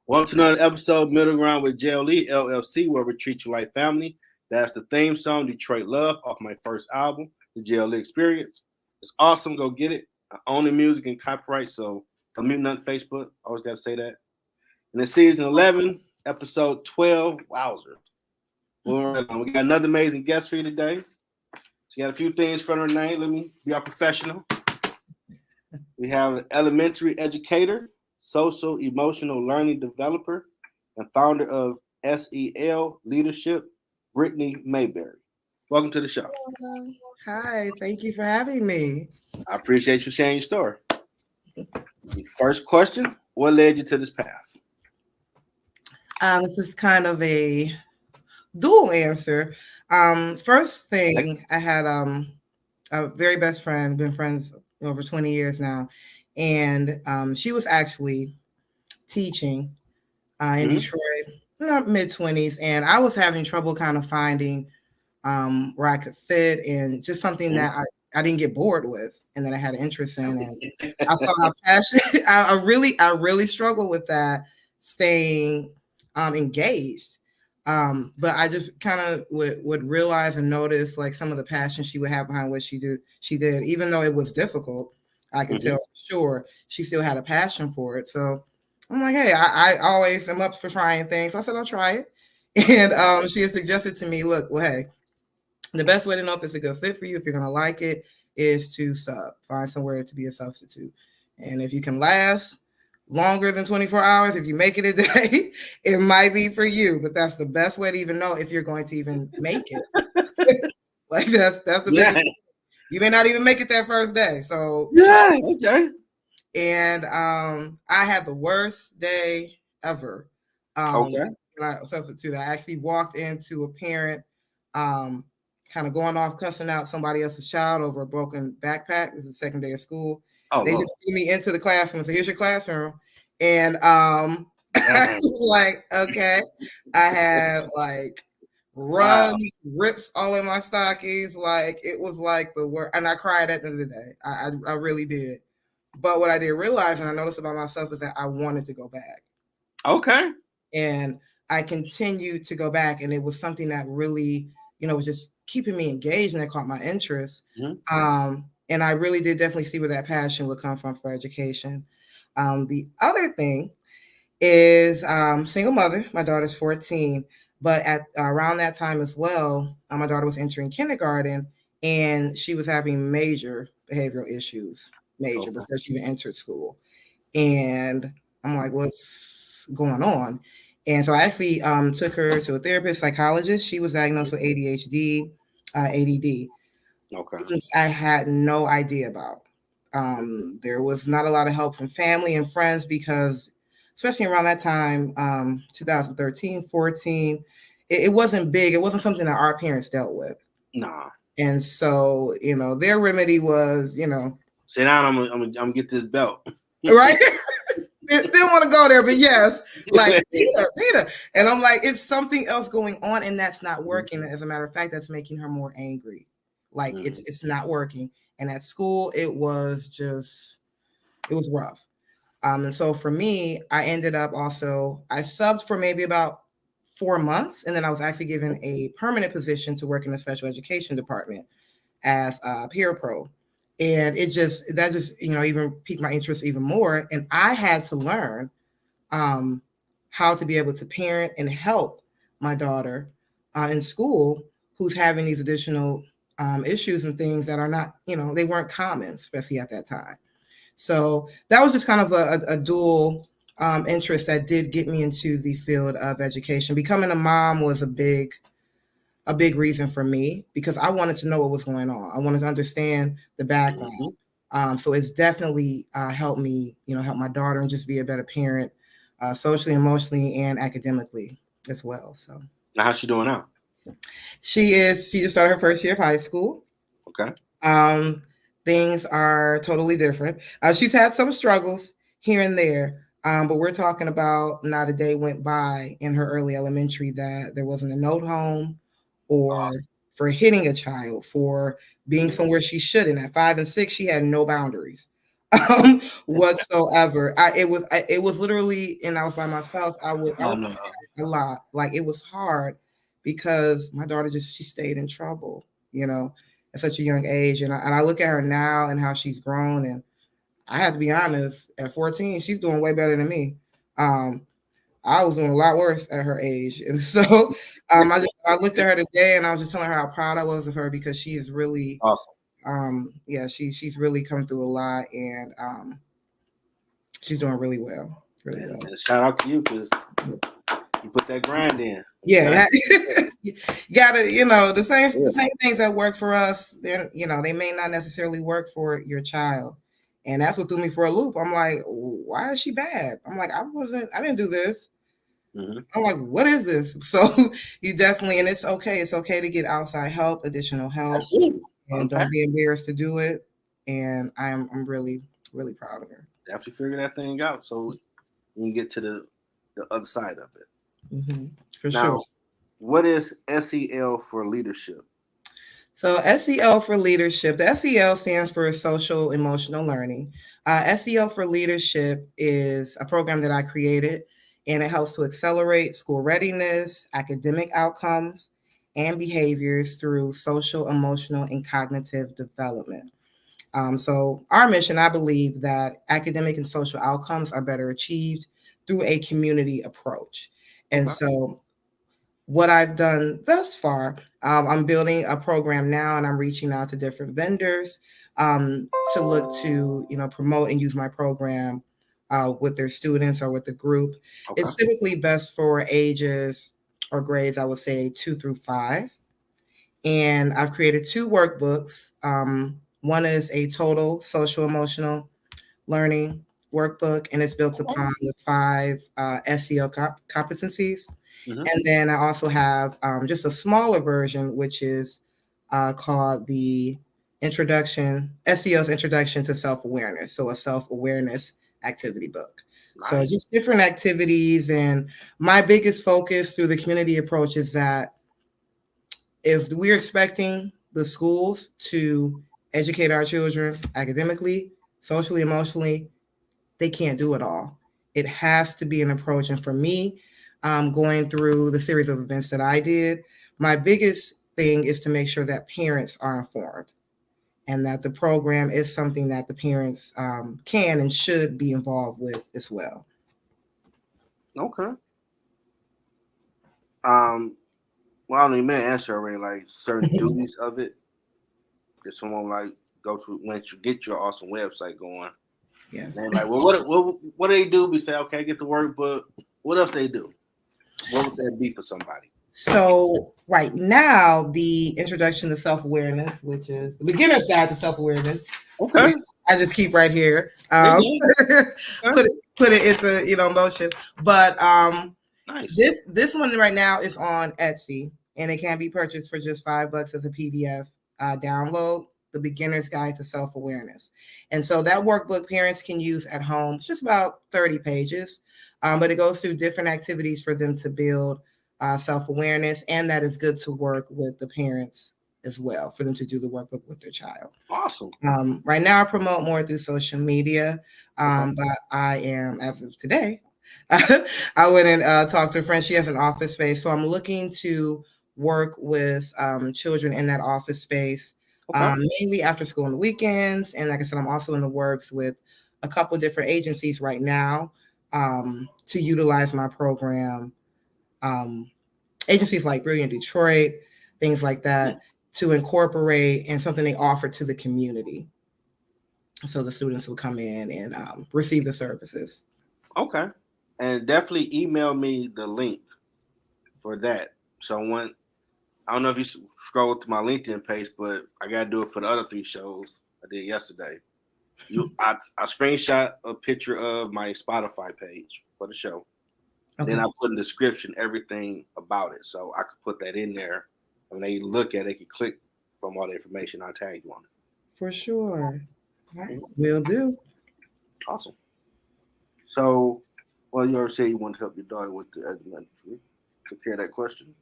Welcome to another episode, Middle Ground with JLE, L.L.C, where we treat you like family. That's the theme song, Detroit Love, off my first album, The JLE Experience. It's awesome. Go get it. I own the music and copyright, so don't mute nothing Facebook. Always got to say that. And it's season 11, episode 12. Wowzers. We got another amazing guest for you today. She got a few things for her name. Let me be our professional. We have an elementary educator, social emotional learning developer, and founder of SEL Leadership, Brittani Mayberry. Welcome to the show. Hi, thank you for having me. I appreciate you sharing your story. First question, what led you to this path? This is kind of a dual answer. First thing, I had a very best friend, been friends over 20 years now, and she was actually teaching in Detroit, mid-20s, and I was having trouble kind of finding where I could fit and just something that I didn't get bored with and that I had an interest in. And I saw how passionate I really struggled with that, staying engaged. But I just kind of would realize and notice like some of the passion she would have behind what she did, even though it was difficult. I could tell for sure she still had a passion for it. So I'm like, hey, I always am up for trying things. So I said, I'll try it. And she had suggested to me, look, well, hey, the best way to know if it's a good fit for you, if you're going to like it, is to find somewhere to be a substitute. And if you can last longer than 24 hours, if you make it a day, it might be for you. But that's the best way to even know if you're going to even make it. Like that's the biggest. You may not even make it that first day. So okay. And I had the worst day ever. When I substitute, I actually walked into a parent kind of going off cussing out somebody else's child over a broken backpack. This is the second day of school. They just threw me into the classroom and said, here's your classroom. And I was like, okay. I had like rips all in my stockings. Like it was like the worst. And I cried at the end of the day. I really did. But what I did realize, and I noticed about myself, is that I wanted to go back. Okay. And I continued to go back. And it was something that really, was just keeping me engaged, and that caught my interest. And I really did definitely see where that passion would come from for education. The other thing is single mother. My daughter's 14. But at around that time as well, my daughter was entering kindergarten, and she was having major behavioral issues. Before she even entered school. And I'm like, what's going on? And so I actually took her to a therapist, psychologist. She was diagnosed with ADHD, ADD. Things I had no idea about. There was not a lot of help from family and friends because, especially around that time, 2013, 14, it wasn't big. It wasn't something that our parents dealt with. Nah. And so, their remedy was, sit down. I'm gonna get this belt. Right? Didn't want to go there, but yes, like Nita. And I'm like, it's something else going on, and that's not working. As a matter of fact, that's making her more angry. Like it's not working. And at school, it was rough. And so for me, I ended up I subbed for maybe about 4 months, and then I was actually given a permanent position to work in the special education department as a peer pro. And that just even piqued my interest even more. And I had to learn how to be able to parent and help my daughter in school who's having these additional issues and things that are not, they weren't common, especially at that time. So that was just kind of a dual interest that did get me into the field of education. Becoming a mom was a big reason for me because I wanted to know what was going on. I wanted to understand the background. So it's definitely helped me, help my daughter and just be a better parent, socially, emotionally, and academically as well. So now, how's she doing now? She just started her first year of high school. Okay. Things are totally different. She's had some struggles here and there. But we're talking about not a day went by in her early elementary that there wasn't a note home or for hitting a child, for being somewhere she shouldn't. At 5 and 6, she had no boundaries. whatsoever. It was literally, and I was by myself. I No, would no. cry a lot. Like it was hard because my daughter she stayed in trouble, at such a young age. And I look at her now and how she's grown, and I have to be honest, at 14, she's doing way better than me. I was doing a lot worse at her age. And so I looked at her today and I was just telling her how proud I was of her because she is really Awesome. she's really come through a lot, and she's doing really well. Really well. And shout out to you because you put that grind in. Yeah. You gotta, the same things that work for us, then they may not necessarily work for your child. And that's what threw me for a loop. I'm like, why is she bad? I'm like, I didn't do this. Mm-hmm. I'm like, what is this? So you definitely, and it's okay. It's okay to get outside help, additional help. Absolutely. And don't be embarrassed to do it. And I'm really, really proud of her. Definitely figure that thing out so you can get to the other side of it. Mm-hmm. For now, sure. What is SEL for leadership? So SEL for leadership, the SEL stands for social emotional learning. SEL for leadership is a program that I created, and it helps to accelerate school readiness, academic outcomes, and behaviors through social, emotional, and cognitive development. So our mission, I believe that academic and social outcomes are better achieved through a community approach. And so what I've done thus far, I'm building a program now, and I'm reaching out to different vendors to look to, promote and use my program with their students or with the group. It's typically best for ages or grades, I would say 2 through 5. And I've created 2 workbooks. One is a total social emotional learning workbook, and it's built upon the 5 SEL competencies. Mm-hmm. And then I also have just a smaller version, which is called the SEL's Introduction to Self-Awareness. So a self-awareness activity book. Nice. So just different activities. And my biggest focus through the community approach is that if we're expecting the schools to educate our children academically, socially, emotionally, they can't do it all. It has to be an approach. And for me, going through the series of events that I did, my biggest thing is to make sure that parents are informed and that the program is something that the parents can and should be involved with as well. Okay. Well, I don't even answer already. Like certain duties of it. Did someone like go to once you get your awesome website going? Yes. And like, well, what do they do? We say, okay, get the workbook. What else they do? What would that be for somebody? So right now, the introduction to self-awareness, which is the beginner's guide to self-awareness. Okay. I just keep right here. Put it into motion. But nice. This one right now is on Etsy, and it can be purchased for just $5 as a PDF download. The beginner's guide to self-awareness. And so that workbook parents can use at home. It's just about 30 pages, but it goes through different activities for them to build self-awareness, and that is good to work with the parents as well for them to do the workbook with their child. Awesome. Right now I promote more through social media, but I am, as of today, I went and talked to a friend. She has an office space, so I'm looking to work with children in that office space, mainly after school on the weekends. And like I said, I'm also in the works with a couple of different agencies right now to utilize my program. Agencies like Brilliant Detroit, things like that, to incorporate and something they offer to the community. So the students will come in and receive the services. Okay. And definitely email me the link for that. So I don't know if you scroll to my LinkedIn page, but I got to do it for the other 3 shows I did yesterday. I screenshot a picture of my Spotify page for the show. Okay. Then I put in the description everything about it, so I could put that in there. When they look at it, they can click from all the information I tag you on it. For sure. Right. Will do. Awesome. So, well, you already said you want to help your daughter with the elementary. Took care of that question.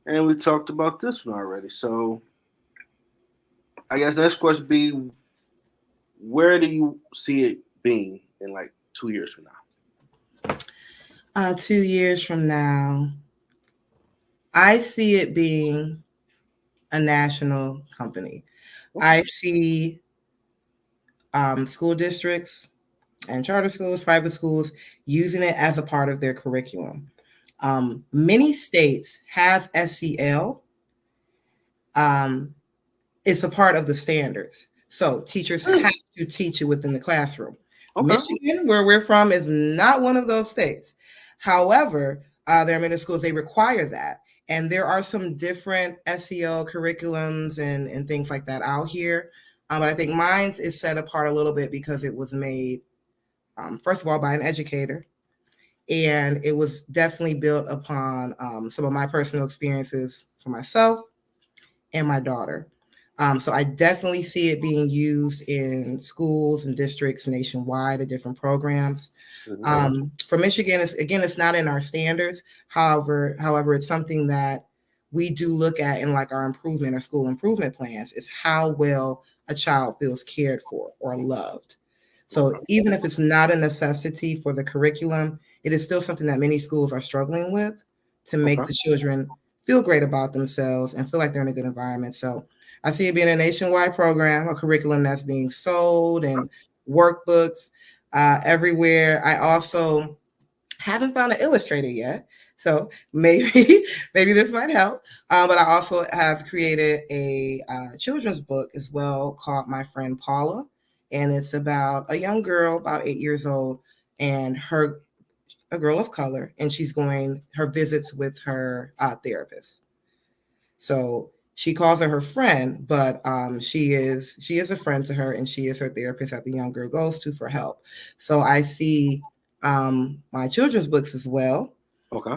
And we talked about this one already. So, I guess next question be, where do you see it being in like 2 years from now? 2 years from now, I see it being a national company. I see school districts and charter schools, private schools using it as a part of their curriculum. Many states have SEL. It's a part of the standards. So teachers have to teach it within the classroom. Okay. Michigan, where we're from, is not one of those states. However, there are many schools, they require that. And there are some different SEL curriculums and things like that out here. But I think mine's is set apart a little bit because it was made, first of all, by an educator. And it was definitely built upon some of my personal experiences for myself and my daughter. So I definitely see it being used in schools and districts nationwide at different programs. For Michigan, it's not in our standards. However, it's something that we do look at in like our improvement or school improvement plans is how well a child feels cared for or loved. So even if it's not a necessity for the curriculum, it is still something that many schools are struggling with to make the children feel great about themselves and feel like they're in a good environment. So I see it being a nationwide program, a curriculum that's being sold and workbooks everywhere. I also haven't found an illustrator yet, so maybe this might help. But I also have created a children's book as well called My Friend Paula, and it's about a young girl about 8 years old and a girl of color, and she's going her visits with her therapist. So she calls her friend, but she is a friend to her, and she is her therapist that the young girl goes to for help. So I see my children's books as well. Okay.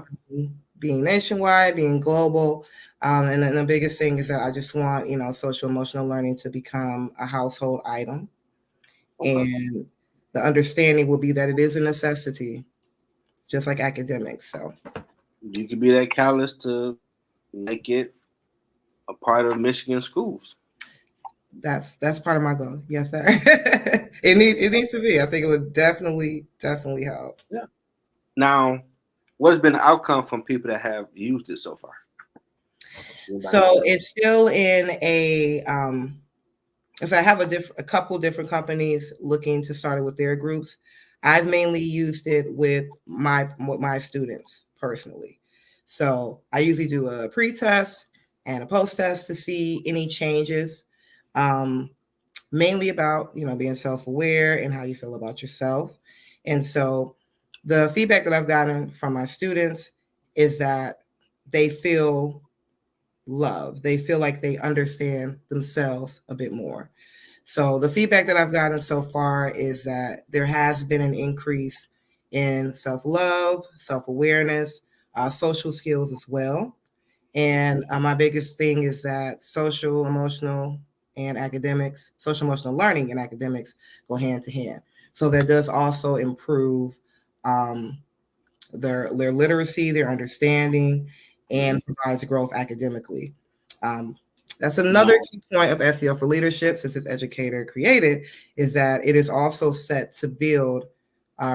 Being nationwide, being global, and then the biggest thing is that I just want social emotional learning to become a household item, and the understanding will be that it is a necessity, just like academics. So you could be that catalyst to make it a part of Michigan schools. That's part of my goal. Yes, sir. It needs to be. I think it would definitely help. Yeah. Now, what has been the outcome from people that have used it so far? So it's still in a so I have a couple different companies looking to start it with their groups. I've mainly used it with my students personally. So I usually do a pre-test and a post-test to see any changes. Mainly about being self-aware and how you feel about yourself. And so the feedback that I've gotten from my students is that they feel loved. They feel like they understand themselves a bit more. So the feedback that I've gotten so far is that there has been an increase in self-love, self-awareness, social skills as well. And my biggest thing is that social emotional learning and academics go hand to hand. So that does also improve their literacy, their understanding, and provides growth academically. That's another key point of SEL for leadership, since it's Educator created, is that it is also set to build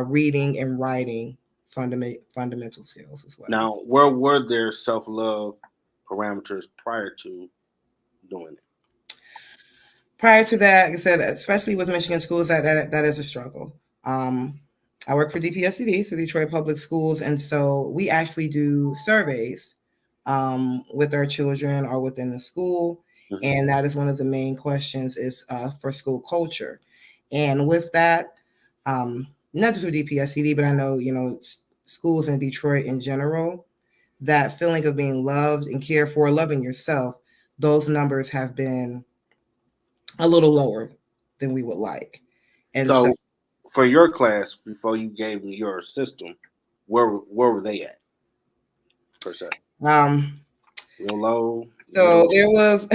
reading and writing fundamental skills as well. Now, where were there self-love parameters prior to doing it? Prior to that, like I said, especially with Michigan schools, that is a struggle. I work for DPSCD, so Detroit Public Schools, and so we actually do surveys with our children or within the school, and that is one of the main questions is for school culture. And with that, not just with DPSCD, but I know schools in Detroit in general, that feeling of being loved and cared for, loving yourself, those numbers have been a little lower than we would like. And so for your class, before you gave me your system, where were they at per se? Real low. So there was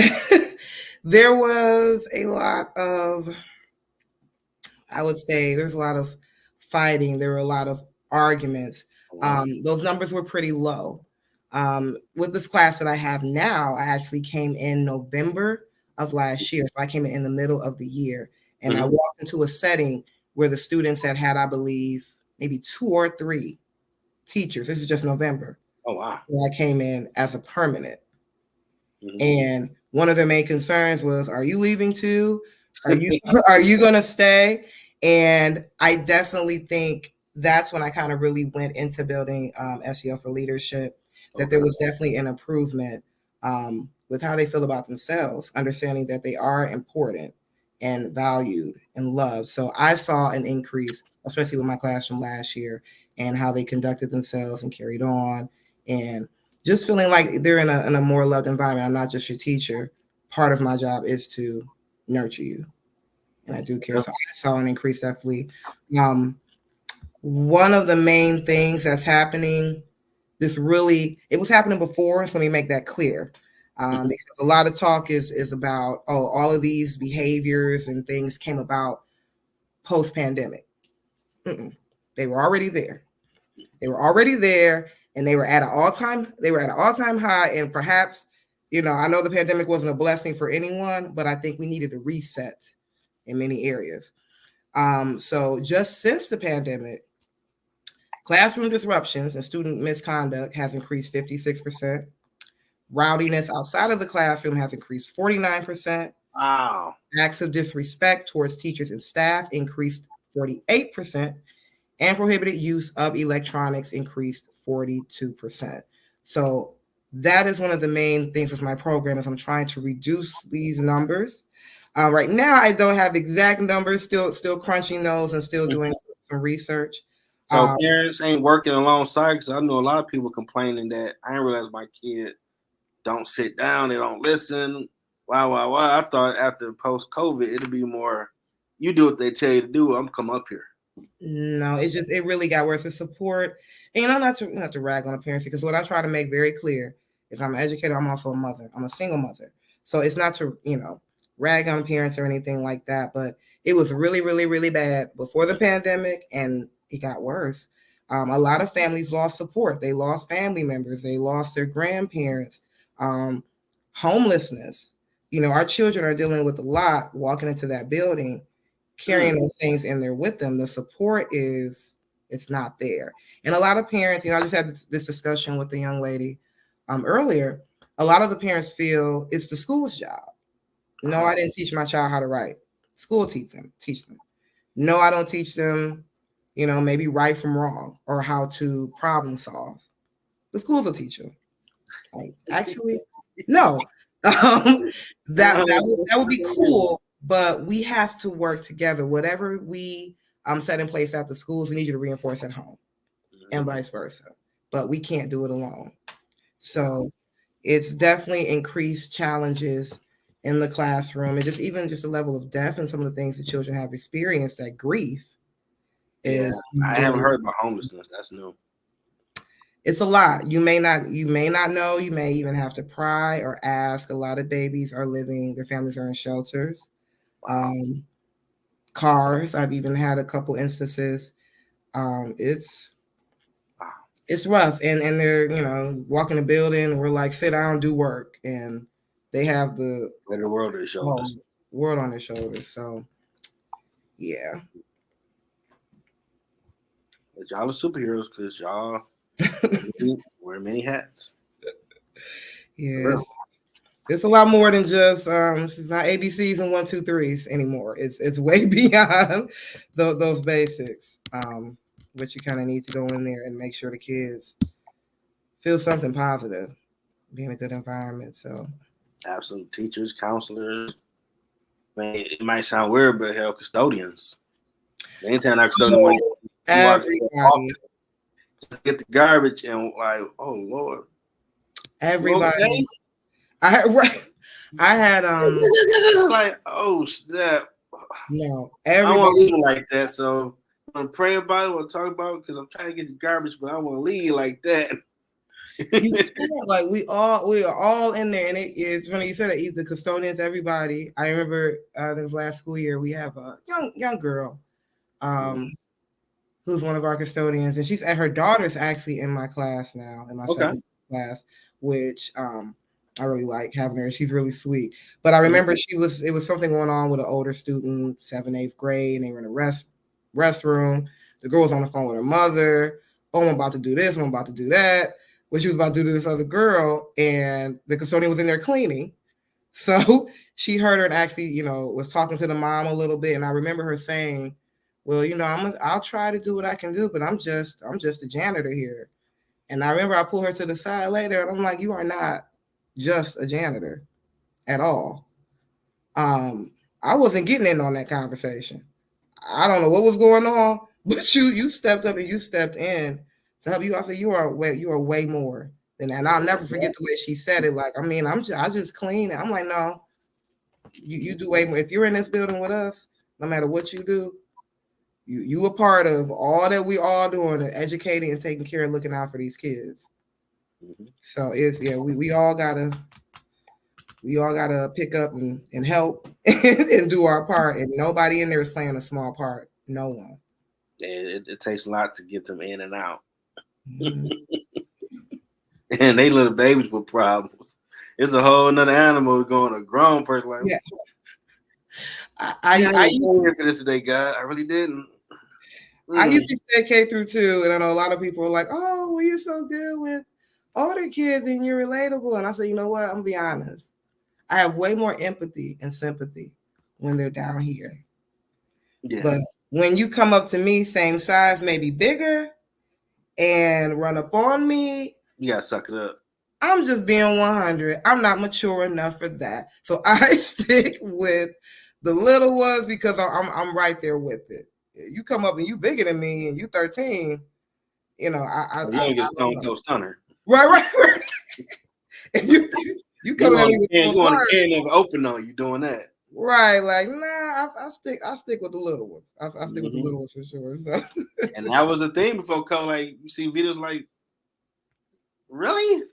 there was a lot of, I would say there's a lot of fighting. There were a lot of arguments. Those numbers were pretty low. With this class that I have now, I actually came in November of last year. So I came in the middle of the year, And I walked into a setting where the students had, I believe, maybe 2 or 3 teachers. This is just November. Oh, wow. Where I came in as a permanent. And one of their main concerns was, are you leaving too? Are you going to stay? And I definitely think that's when I kind of really went into building SEL for leadership, that there was definitely an improvement with how they feel about themselves, understanding that they are important and valued and loved. So I saw an increase, especially with my class from last year, and how they conducted themselves and carried on, and just feeling like they're in a more loved environment. I'm not just your teacher. Part of my job is to nurture you, and I do care. So I saw an increase definitely. One of the main things that's happening, it was happening before, so let me make that clear. Because a lot of talk is about, all of these behaviors and things came about post-pandemic. They were already there. And they were at an all-time high. And perhaps, I know the pandemic wasn't a blessing for anyone, but I think we needed a reset in many areas. So just since the pandemic, classroom disruptions and student misconduct has increased 56%. Rowdiness outside of the classroom has increased 49%. Wow. Acts of disrespect towards teachers and staff increased 48%. And prohibited use of electronics increased 42%. So that is one of the main things with my program, is I'm trying to reduce these numbers. Right now, I don't have exact numbers, still crunching those and still doing some research. So parents ain't working alongside, because I know a lot of people complaining that I didn't realize my kid don't sit down, they don't listen. Wow. I thought after post-COVID, it'd be more, you do what they tell you to do, I'm come up here. No, it really got worse. The support, and I'm not to rag on the parents, because what I try to make very clear is I'm an educator. I'm also a mother. I'm a single mother. So it's not to, rag on parents or anything like that, but it was really, really, really bad before the pandemic, and it got worse. A lot of families lost support. They lost family members. They lost their grandparents. Homelessness. Our children are dealing with a lot walking into that building, carrying those things in there with them. The support it's not there. And a lot of parents, I just had this discussion with the young lady earlier. A lot of the parents feel it's the school's job. No, I didn't teach my child how to write. School teach them. No, I don't teach them, maybe right from wrong or how to problem solve. The schools will teach them. Like, actually, no. That would be cool, but we have to work together. Whatever we set in place at the schools, we need you to reinforce at home, and vice versa. But we can't do it alone. So it's definitely increased challenges in the classroom, and just a level of death and some of the things that children have experienced. That grief is. I haven't heard about homelessness. That's new. It's a lot. You may not know. You may even have to pry or ask. A lot of babies are their families are in shelters, cars. I've even had a couple instances. It's rough, and they're walking the building, and we're like, sit down, do work, and they have the world on their shoulders. World on their shoulders. So yeah, but y'all are superheroes, because y'all wear many hats. Yes. It's a lot more than just it's not ABCs and 1, 2, 3s anymore. It's way beyond those basics. But you kind of need to go in there and make sure the kids feel something positive, be in a good environment. So have some teachers, counselors. It might sound weird, but hell, custodians. Anytime I custodian, everybody just get the garbage and like, oh Lord, everybody. Okay? I had like, oh snap. No, everybody. I want to leave like that. So I'm praying about it, want to talk about it, because I'm trying to get the garbage, but I want to leave like that. You can't, like, we are all in there, and it is funny you said that. The custodians, everybody. I remember this last school year, we have a young girl, who's one of our custodians, and her daughter's actually in my class now, in my second class, which I really like having her. She's really sweet. But I remember it was something going on with an older student, 7th, 8th grade, and they were in the restroom. The girl was on the phone with her mother. Oh, I'm about to do this. I'm about to do that. What she was about to do to this other girl, and the custodian was in there cleaning. So she heard her and actually, was talking to the mom a little bit. And I remember her saying, "Well, I'll try to do what I can do, but I'm just a janitor here." And I remember I pulled her to the side later, and I'm like, "You are not just a janitor at all." I wasn't getting in on that conversation. I don't know what was going on, but you stepped up and you stepped in to help you. I said, you are way more than that. And I'll never forget the way she said it. Like, I just clean. I'm like, no, you do way more. If you're in this building with us, no matter what you do, you a part of all that we all doing, educating and taking care and looking out for these kids. So we all gotta pick up and help and do our part. And nobody in there is playing a small part. No one. It takes a lot to get them in and out. Mm-hmm. And they little babies with problems. It's a whole nother animal going a grown person like. Yeah. I didn't here for this today, God. I really didn't. I used to say K through 2, and I know a lot of people are like, "Oh, well, you're so good with older kids and you're relatable." And I say, you know what? I'm gonna be honest. I have way more empathy and sympathy when they're down here. Yeah. But when you come up to me, same size, maybe bigger, and run up on me, you gotta suck it up. I'm just being 100. I'm not mature enough for that. So I stick with the little ones because I'm right there with it. You come up and you bigger than me and you 13, you don't get Stone Cold Stunner. Right. And you coming at me with you want a can never open on you doing that. Right, like nah, I stick with the little ones. I stick with the little ones for sure. So. And that was a thing before COVID. Like you see videos like, really?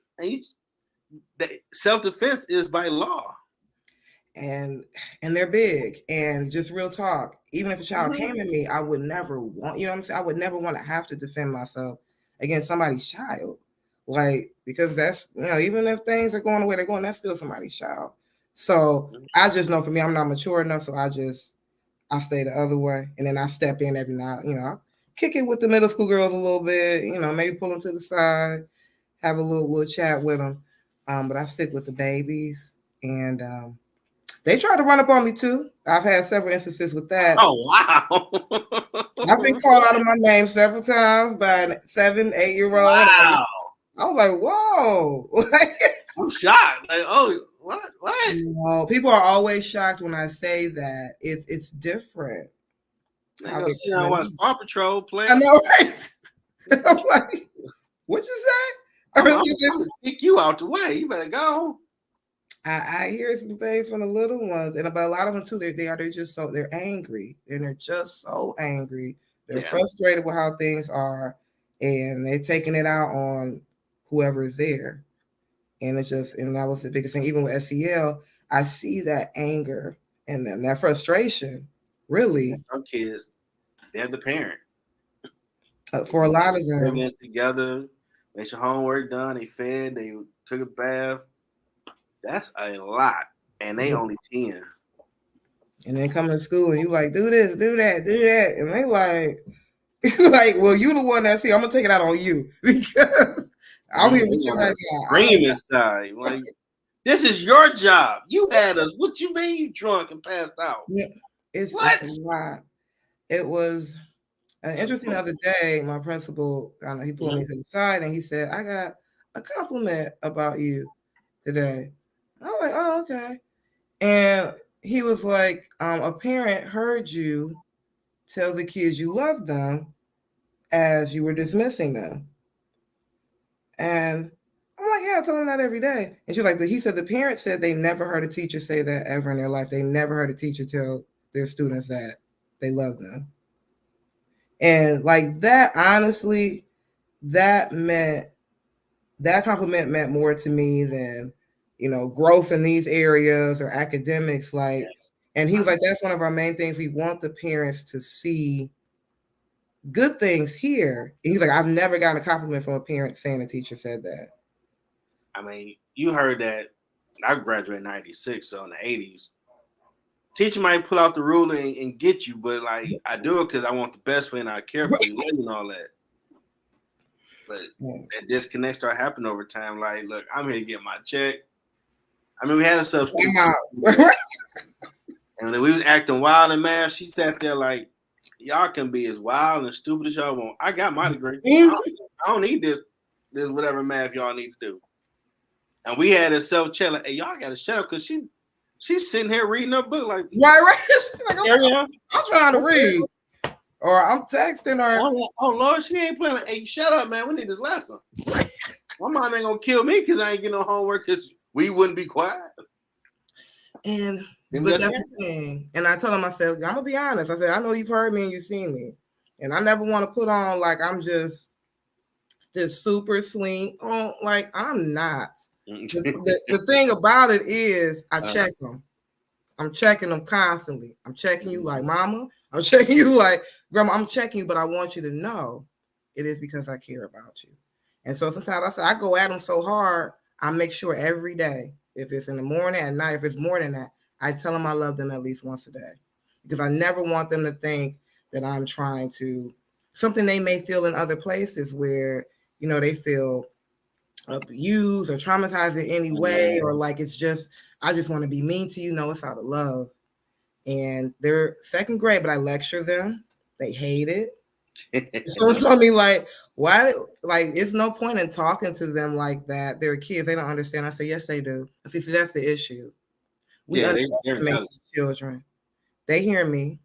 Self-defense is by law. And they're big. And just real talk, even if a child came at me, I would never want, you know what I'm saying? I would never want to have to defend myself against somebody's child. Like, because that's, even if things are going the way they're going, that's still somebody's child. So I just know for me, I'm not mature enough. So I stay the other way. And then I step in every now, I kick it with the middle school girls a little bit, maybe pull them to the side, have a little chat with them. But I stick with the babies. And they try to run up on me too. I've had several instances with that. Oh, wow. I've been called out of my name several times by a 7, 8-year-old. Wow. I was like, whoa. I'm shocked. Like, oh, what? No, people are always shocked when I say that. It's different. I watch Paw Patrol play. I know, right? I'm like, what you say? I'm gonna kick you out the way. You better go. I hear some things from the little ones, but a lot of them too. They're just so they're angry, and they're just so angry. They're frustrated with how things are, and they're taking it out on whoever is there. And that was the biggest thing. Even with SEL, I see that anger and that frustration. Really, some kids, they have the parent. For a lot of them, they together, make your homework done. They fed. They took a bath. That's a lot, and they only 10. And then coming to school, and you like, do this, do that, and they like, well, you the one that's here. I'm gonna take it out on you because I'm here with you right now. Scream inside, like, this is your job. You had us. What you mean you drunk and passed out? Yeah, it's a lot. It was interesting the other day. My principal, he pulled me to the side and he said, "I got a compliment about you today." I was like, "Oh, okay." And he was like, "A parent heard you tell the kids you loved them as you were dismissing them." And I'm like, "Yeah, I tell them that every day." And she's like, he said the parent said they never heard a teacher say that ever in their life. They never heard a teacher tell their students that they love them. And like that, honestly, that compliment meant more to me than, growth in these areas or academics. Like, and he was like, that's one of our main things. We want the parents to see good things here. And he's like, I've never gotten a compliment from a parent saying a teacher said that. I mean, you heard that I graduated in 96, so in the 80s. Teacher might pull out the ruler and get you, but like I do it because I want the best for you and I care for you, and all that. But that disconnect started happening over time. Like, look, I'm here to get my check. I mean, we had a substitute, and when we was acting wild and mad, she sat there like, y'all can be as wild and stupid as y'all want. I got my degree. I don't need this whatever math y'all need to do. And we had a self-check like, hey, y'all got to shut up because she's sitting here reading her book like, right. Like, I'm trying to read, or I'm texting her. Oh Lord, she ain't playing. Like, hey, shut up, man. We need this lesson. My mom ain't gonna kill me because I ain't getting no homework because we wouldn't be quiet. But that's the thing. And I told him, I said, I'm gonna be honest. I said, I know you've heard me and you've seen me, and I never want to put on like I'm just super sweet. Oh, like I'm not. The thing about it is, I check them. I'm checking them constantly. I'm checking you like mama. I'm checking you like grandma. I'm checking you, but I want you to know it is because I care about you. And so sometimes I say I go at them so hard. I make sure every day, if it's in the morning, at night, if it's more than that, I tell them I love them at least once a day, because I never want them to think that I'm trying to something they may feel in other places where they feel abused or traumatized in any way, or like it's just I just want to be mean to you. No, it's out of love. And they're second grade, but I lecture them. They hate it. So it's on me like, why? Like, it's no point in talking to them like that. They're kids. They don't understand. I say, yes, they do. I see, that's the issue. We underestimate children. They hear me,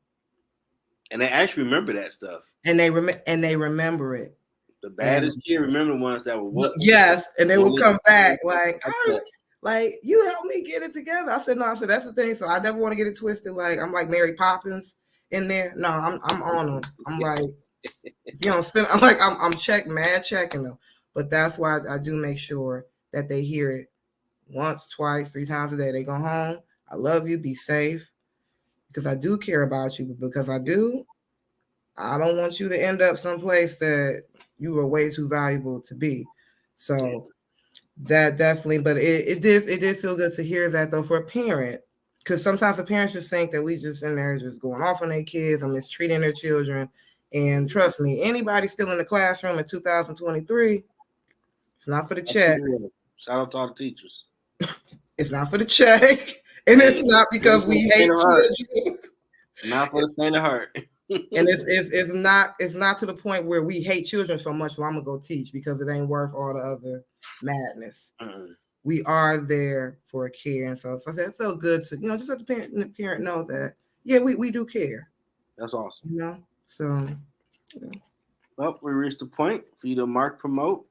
and they actually remember that stuff. And they remember it. The baddest kid remember the ones that were yes, and they will come back like you helped me get it together. I said no. I said that's the thing. So I never want to get it twisted. Like I'm like Mary Poppins in there. No, I'm on them. I'm like I'm like I'm checking them. But that's why I do make sure that they hear it once, twice, 3 times a day. They go home. I love you. Be safe, because I do care about you. But because I don't want you to end up someplace that you were way too valuable to be. So that definitely, but it did feel good to hear that though for a parent, because sometimes the parents just think that we just in there just going off on their kids and mistreating their children. And trust me, anybody still in the classroom in 2023, it's not for the check. Shout out to all the teachers. It's not for the check, and it's not because we hate children. Not for the faint of heart. And it's not to the point where we hate children so much, so I'm gonna go teach because it ain't worth all the other madness. We are there for a care, and so I said it felt good to just let the parent know that we do care. That's awesome. So. Well, we reached the point for you to mark, promote,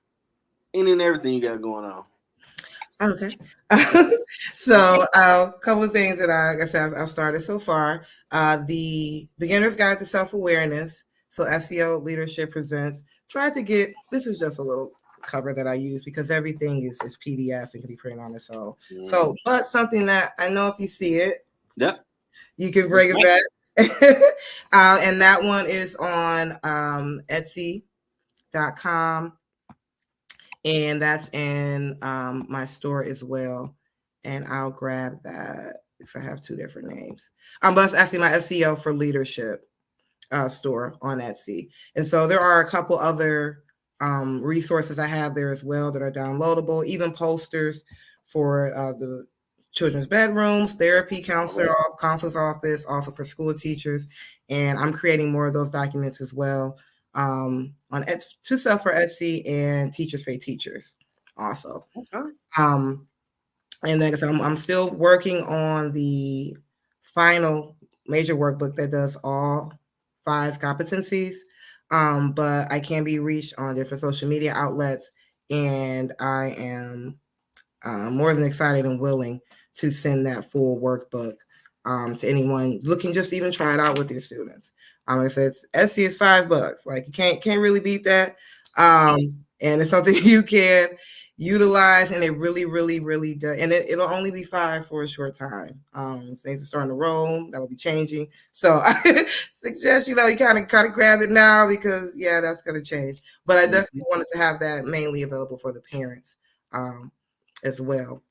any and everything you got going on. Okay. So a couple of things that I've started so far. The Beginner's Guide to Self-Awareness. So SEL Leadership presents. Tried to get, this is just a little cover that I use because everything is PDF and can be printed on its own. So, but something that I know if you see it, you can bring it back. And that one is on Etsy.com. And that's in my store as well. And I'll grab that because I have 2 different names. But it's actually my SEL for Leadership store on Etsy. And so there are a couple other resources I have there as well that are downloadable, even posters for the children's bedrooms, therapy counselor, counselor's office, also for school teachers. And I'm creating more of those documents as well. On to sell for Etsy and Teachers Pay Teachers also. Okay. And like I said, I'm still working on the final major workbook that does all 5 competencies. But I can be reached on different social media outlets, and I am more than excited and willing to send that full workbook to anyone looking just even try it out with your students. It says Etsy is $5. Like you can't really beat that. And it's something you can utilize, and it really, really, really does. And it'll only be $5 for a short time. Things are starting to roll. That'll be changing. So I suggest you kind of grab it now because that's going to change. But I definitely wanted to have that mainly available for the parents as well.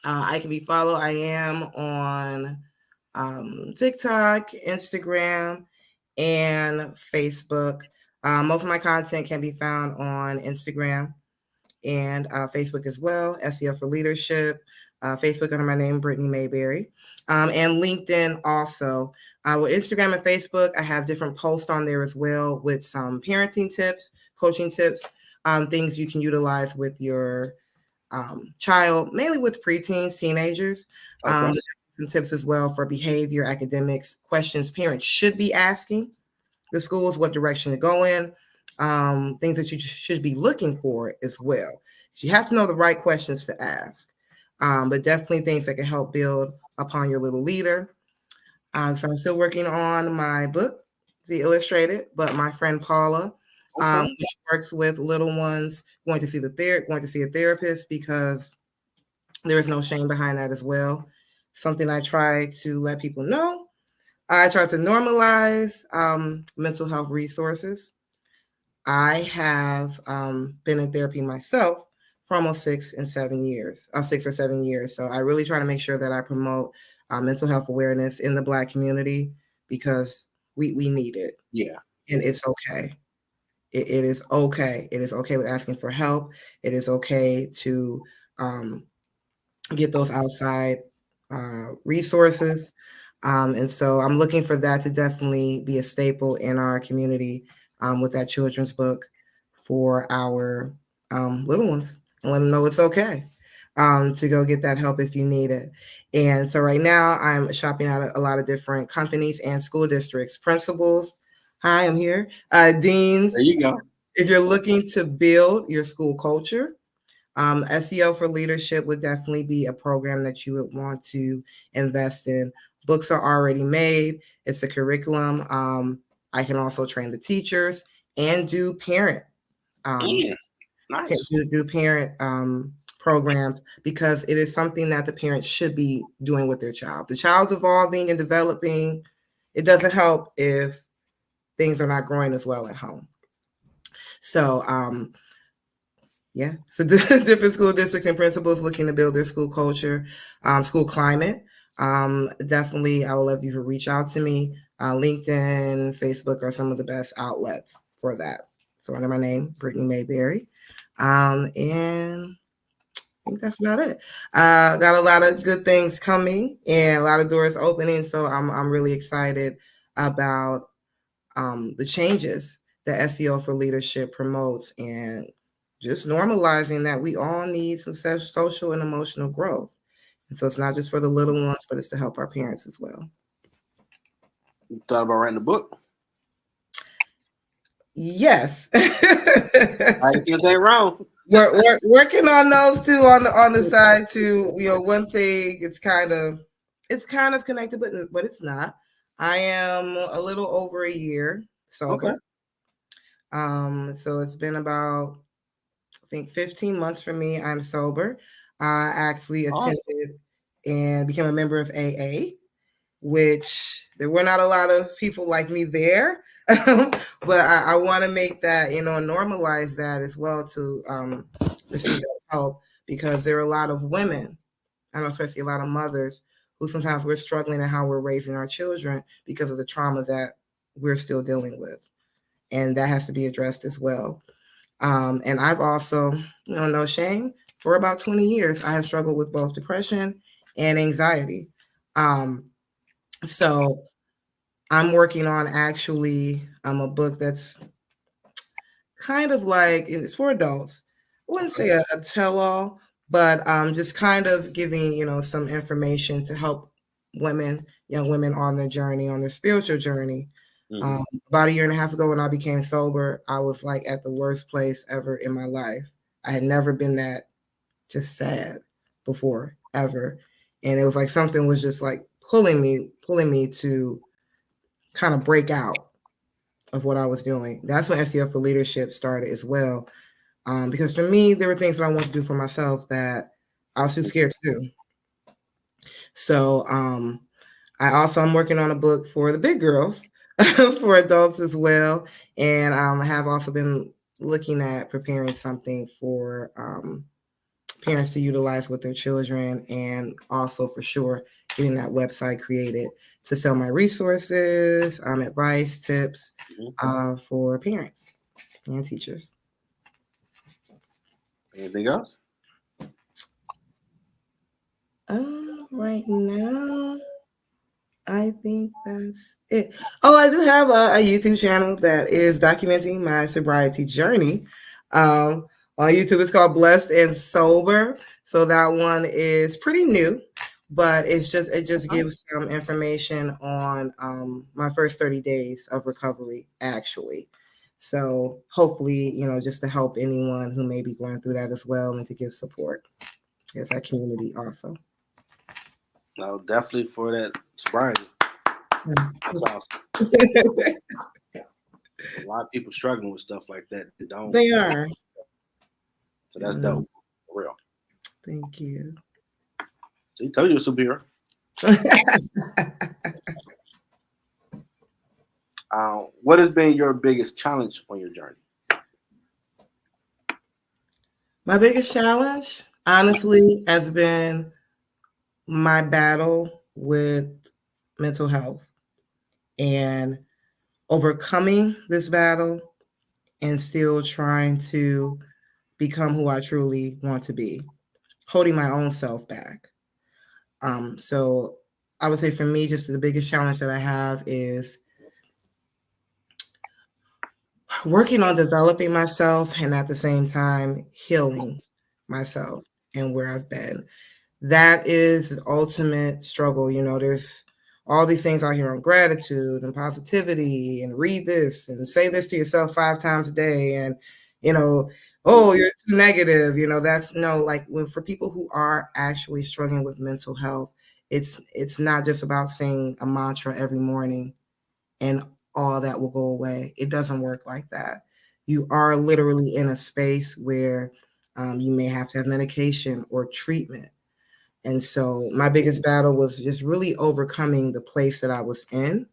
I can be followed. I am on TikTok, Instagram, and Facebook. Most of my content can be found on Instagram and Facebook as well, SEL for Leadership, Facebook under my name, Brittani Mayberry, and LinkedIn also. With Instagram and Facebook, I have different posts on there as well with some parenting tips, coaching tips, things you can utilize with your child, mainly with preteens, teenagers. Okay. Some tips as well for behavior, academics, questions parents should be asking the schools, what direction to go in, things that you should be looking for as well. So you have to know the right questions to ask, but definitely things that can help build upon your little leader. So I'm still working on my book to be illustrated, but my friend Paula, Okay. which works with little ones, going to see a therapist because there is no shame behind that as well. Something I try to let people know. I try to normalize mental health resources. I have been in therapy myself for almost 6 or 7 years. So I really try to make sure that I promote mental health awareness in the Black community because we need it. Yeah. And it's okay. It is okay. It is okay with asking for help. It is okay to get those outside resources. And so I'm looking for that to definitely be a staple in our community with that children's book for our little ones and let them know it's okay to go get that help if you need it. And so right now I'm shopping at a lot of different companies and school districts, principals. Hi, I'm here. Deans, There you go. if you're looking to build your school culture, SEL for Leadership would definitely be a program that you would want to invest in. Books are already made, it's a curriculum. I can also train the teachers and do parent. Nice. Do parent programs because it is something that the parents should be doing with their child. The child's evolving and developing. It doesn't help if things are not growing as well at home. So yeah, so different school districts and principals looking to build their school culture, school climate. Definitely, I would love you to reach out to me. LinkedIn, Facebook are some of the best outlets for that. So under my name, Brittani Mayberry, and I think that's about it. Got a lot of good things coming and a lot of doors opening. So I'm really excited about the changes that SEL for Leadership promotes and just normalizing that we all need some social and emotional growth. And so it's not just for the little ones, but it's to help our parents as well. You thought about writing a book? Yes. I just ain't wrong. We're working on those too on the side too. One thing it's kind of connected, but it's not. I am a little over a year sober. Okay. So it's been about I think 15 months for me. I'm sober. I actually attended and became a member of AA, which there were not a lot of people like me there. But I want to make that, normalize that as well to receive that help because there are a lot of women, I know especially a lot of mothers who sometimes we're struggling in how we're raising our children because of the trauma that we're still dealing with. And that has to be addressed as well. And I've also, no shame, for about 20 years, I have struggled with both depression and anxiety. So I'm working on actually a book that's kind of like, it's for adults. I wouldn't say a tell-all, but just kind of giving, some information to help young women on their journey, on their spiritual journey. Mm-hmm. About a year and a half ago when I became sober, I was like at the worst place ever in my life. I had never been that just sad before, ever. And it was like something was just like pulling me to kind of break out of what I was doing. That's when SEL for Leadership started as well. Because for me, there were things that I wanted to do for myself that I was too scared to do. So I'm working on a book for the big girls, for adults as well. And I have also been looking at preparing something for parents to utilize with their children, and also for sure getting that website created to sell my resources, advice, tips for parents and teachers. Anything else? Right now, I think that's it. Oh, I do have a YouTube channel that is documenting my sobriety journey. On YouTube, it's called Blessed and Sober. So that one is pretty new, but it just gives some information on my first 30 days of recovery, actually. So hopefully, just to help anyone who may be going through that as well, and to give support. There's our community also. No, definitely for that sobriety. That's awesome. A lot of people struggling with stuff like that. They are. So that's dope. For real. Thank you. So you told you a superhero. What has been your biggest challenge on your journey? My biggest challenge, honestly, has been my battle with mental health and overcoming this battle and still trying to become who I truly want to be, holding my own self back. So I would say for me, just the biggest challenge that I have is working on developing myself and at the same time healing myself and where I've been. That is the ultimate struggle. There's all these things out here on gratitude and positivity and read this and say this to yourself 5 times a day. And, oh, you're too negative. That's for people who are actually struggling with mental health, it's not just about saying a mantra every morning and all that will go away. It doesn't work like that. You are literally in a space where you may have to have medication or treatment. And so my biggest battle was just really overcoming the place that I was in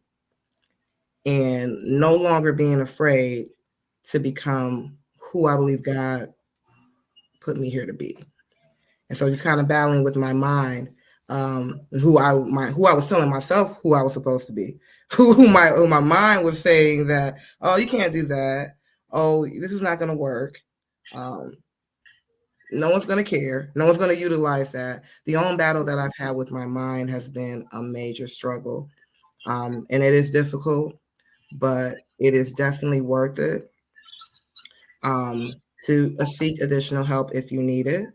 and no longer being afraid to become who I believe God put me here to be. And so just kind of battling with my mind, who I was telling myself who I was supposed to be, who my mind was saying that, oh, you can't do that. Oh, this is not going to work. No one's going to care. No one's going to utilize that. The only battle that I've had with my mind has been a major struggle. And it is difficult, but it is definitely worth it to seek additional help if you need it.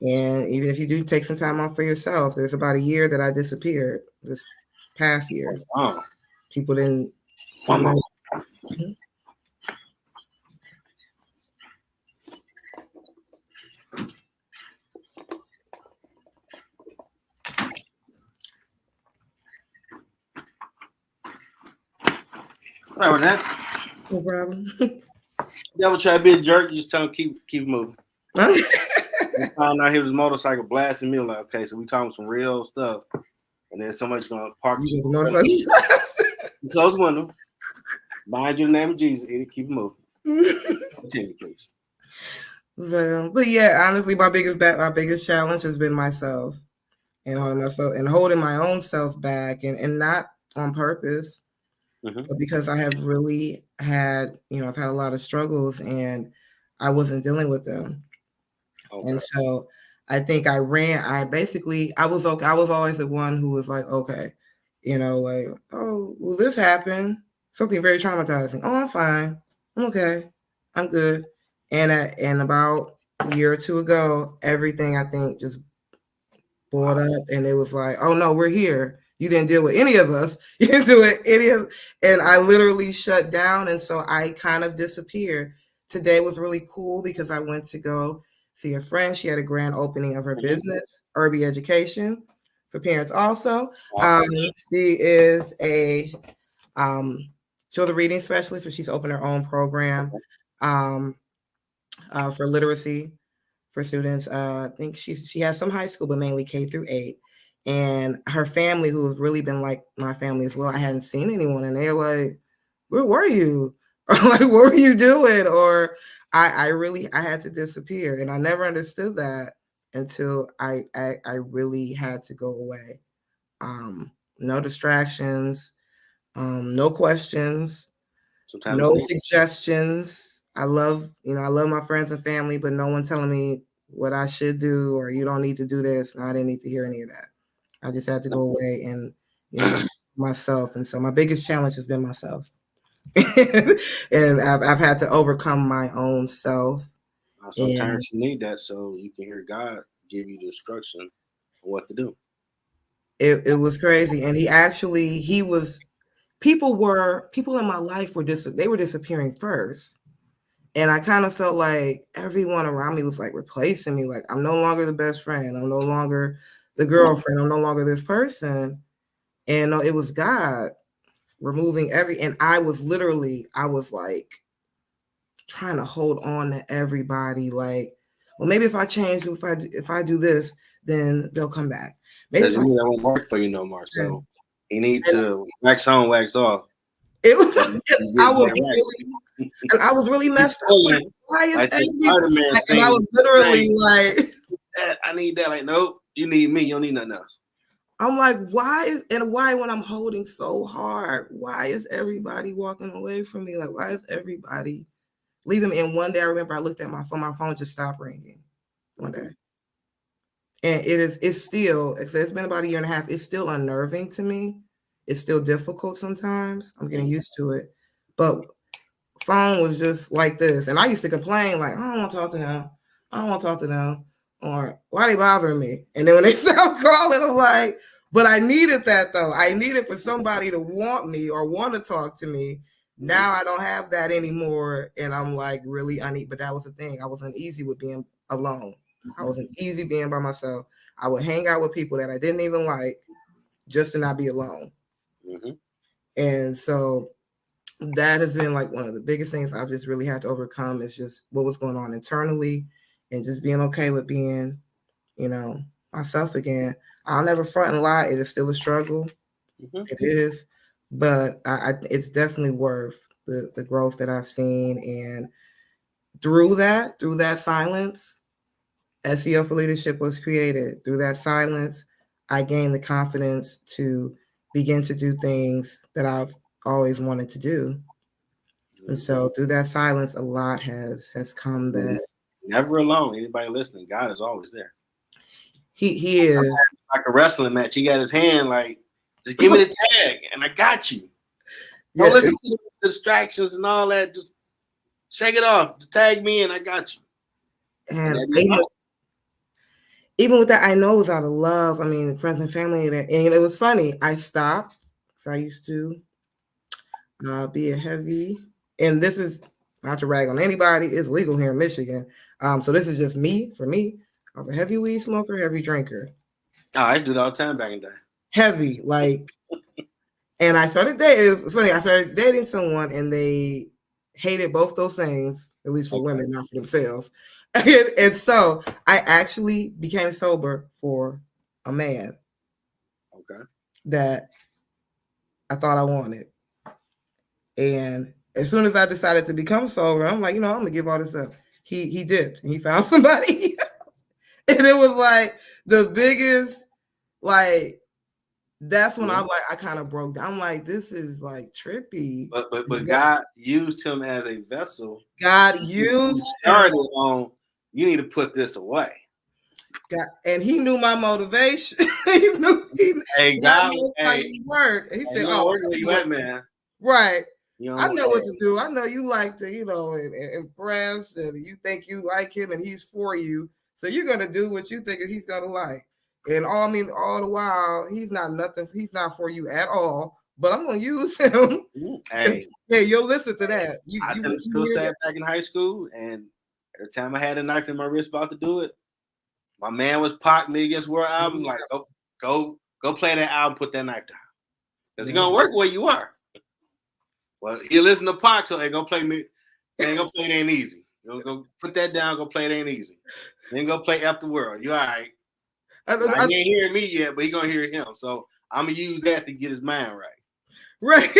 And even if you do take some time off for yourself, there's about a year that I disappeared this past year. Oh. People didn't. Mm-hmm. Sorry about that. No problem. Devil try to be a jerk, you just tell him keep moving. We found out he was motorcycle blasting me. Like, okay, so we talking some real stuff. And then somebody's gonna park. You the motorcycle. Close the window. Behind you, the name of Jesus. Eddie, keep moving. Continue, please. But yeah, honestly, my biggest challenge has been myself and holding my own self back, and not on purpose, but because I have really had, I've had a lot of struggles and I wasn't dealing with them. Okay. And so I think I was okay. I was always the one who was like, okay, like, oh, well, this happened, something very traumatizing. Oh, I'm fine. I'm okay. I'm good. And about a year or two ago, everything I think just boiled up, and it was like, oh no, we're here. You didn't deal with any of us. You didn't do it any of, and I literally shut down, and so I kind of disappeared. Today was really cool because I went to go see a friend. She had a grand opening of her business, Urban Education, for parents also. She is she was a reading specialist, so she's opened her own program for literacy for students. I think she has some high school, but mainly K through 8. And her family, who have really been like my family as well, I hadn't seen anyone, and they're like, "Where were you? Or like, what were you doing?" Or I had to disappear, and I never understood that until I really had to go away. No distractions, no questions, Sometimes no it's suggestions. I love my friends and family, but no one telling me what I should do or you don't need to do this. No, I didn't need to hear any of that. I just had to go away and, myself. And so my biggest challenge has been myself. And I've had to overcome my own self. And sometimes you need that so you can hear God give you the instruction on what to do. it was crazy. And people in my life were disappearing first. And I kind of felt like everyone around me was like replacing me. Like, I'm no longer the best friend. I'm no longer the girlfriend. I'm no longer this person. And no, it was God removing and I was like trying to hold on to everybody. Like, well, maybe if I change, if I do this, then they'll come back. Maybe Because if you that won't work for you no more. So you need and to wax on, wax off. it was, I was really messed up. Like, why is everybody? And I was literally like, I need that. Like, nope, you need me. You don't need nothing else. I'm like, why when I'm holding so hard, why is everybody walking away from me? Like, why is everybody leaving me? And one day I remember I looked at my phone just stopped ringing one day. And it's been about a year and a half. It's still unnerving to me. It's still difficult sometimes. I'm getting used to it. But phone was just like this. And I used to complain, like, I don't want to talk to them. I don't want to talk to them. Or why they bothering me? And then when they stop calling, I'm like, but I needed that though. I needed for somebody to want me or want to talk to me. Now I don't have that anymore. And I'm like really uneasy. But that was the thing. I was uneasy with being alone. I was uneasy being by myself. I would hang out with people that I didn't even like just to not be alone. Mm-hmm. And so that has been like one of the biggest things I've just really had to overcome is just what was going on internally and just being okay with being, myself again. I'll never front and lie. It is still a struggle. Mm-hmm. It is, but it's definitely worth the growth that I've seen. And through that silence, SEL for Leadership was created. Through that silence, I gained the confidence to begin to do things that I've always wanted to do. And so through that silence, a lot has come that never alone. Anybody listening, God is always there. He is like a wrestling match. He got his hand like, just give me the tag and I got you. Don't listen to the distractions and all that. Just shake it off. Just tag me and I got you. And even with that, I know it was out of love. I mean, friends and family. And it was funny. I stopped because I used to be a heavy, and this is not to rag on anybody. It's legal here in Michigan. So this is just me. For me, I was a heavy weed smoker, heavy drinker. Oh, I do it all the time back in the day. Heavy, like, and I started dating. It's funny. I started dating someone, and they hated both those things, at least for women, not for themselves. And so I actually became sober for a man. Okay. That I thought I wanted. And as soon as I decided to become sober, I'm like, I'm gonna give all this up. He dipped and he found somebody. And it was like the biggest, like, that's when I kind of broke down. I'm like, this is like trippy. But God used him as a vessel. God used started on, you need to put this away. God, and he knew my motivation. he knew God how you work. And he said, "Oh, where you at, man?" Right. I know what to do. I know you like to, impress, and you think you like him, and he's for you. So you're gonna do what you think he's gonna like. And all the while, he's not nothing. He's not for you at all. But I'm gonna use him. Hey, you'll listen to that. I did a skill set back in high school, and every time I had a knife in my wrist about to do it, my man was Pac Me Against World album. Like, go play that album, put that knife down, because it's gonna work where you are. Well, you listen to Pac, so they gonna play me. They ain't gonna play It Ain't Easy. Go put that down. Go play It Ain't Easy. Then go play After World. You all right? He ain't hearing me yet, but he gonna hear him. So I'm gonna use that to get his mind right. Right.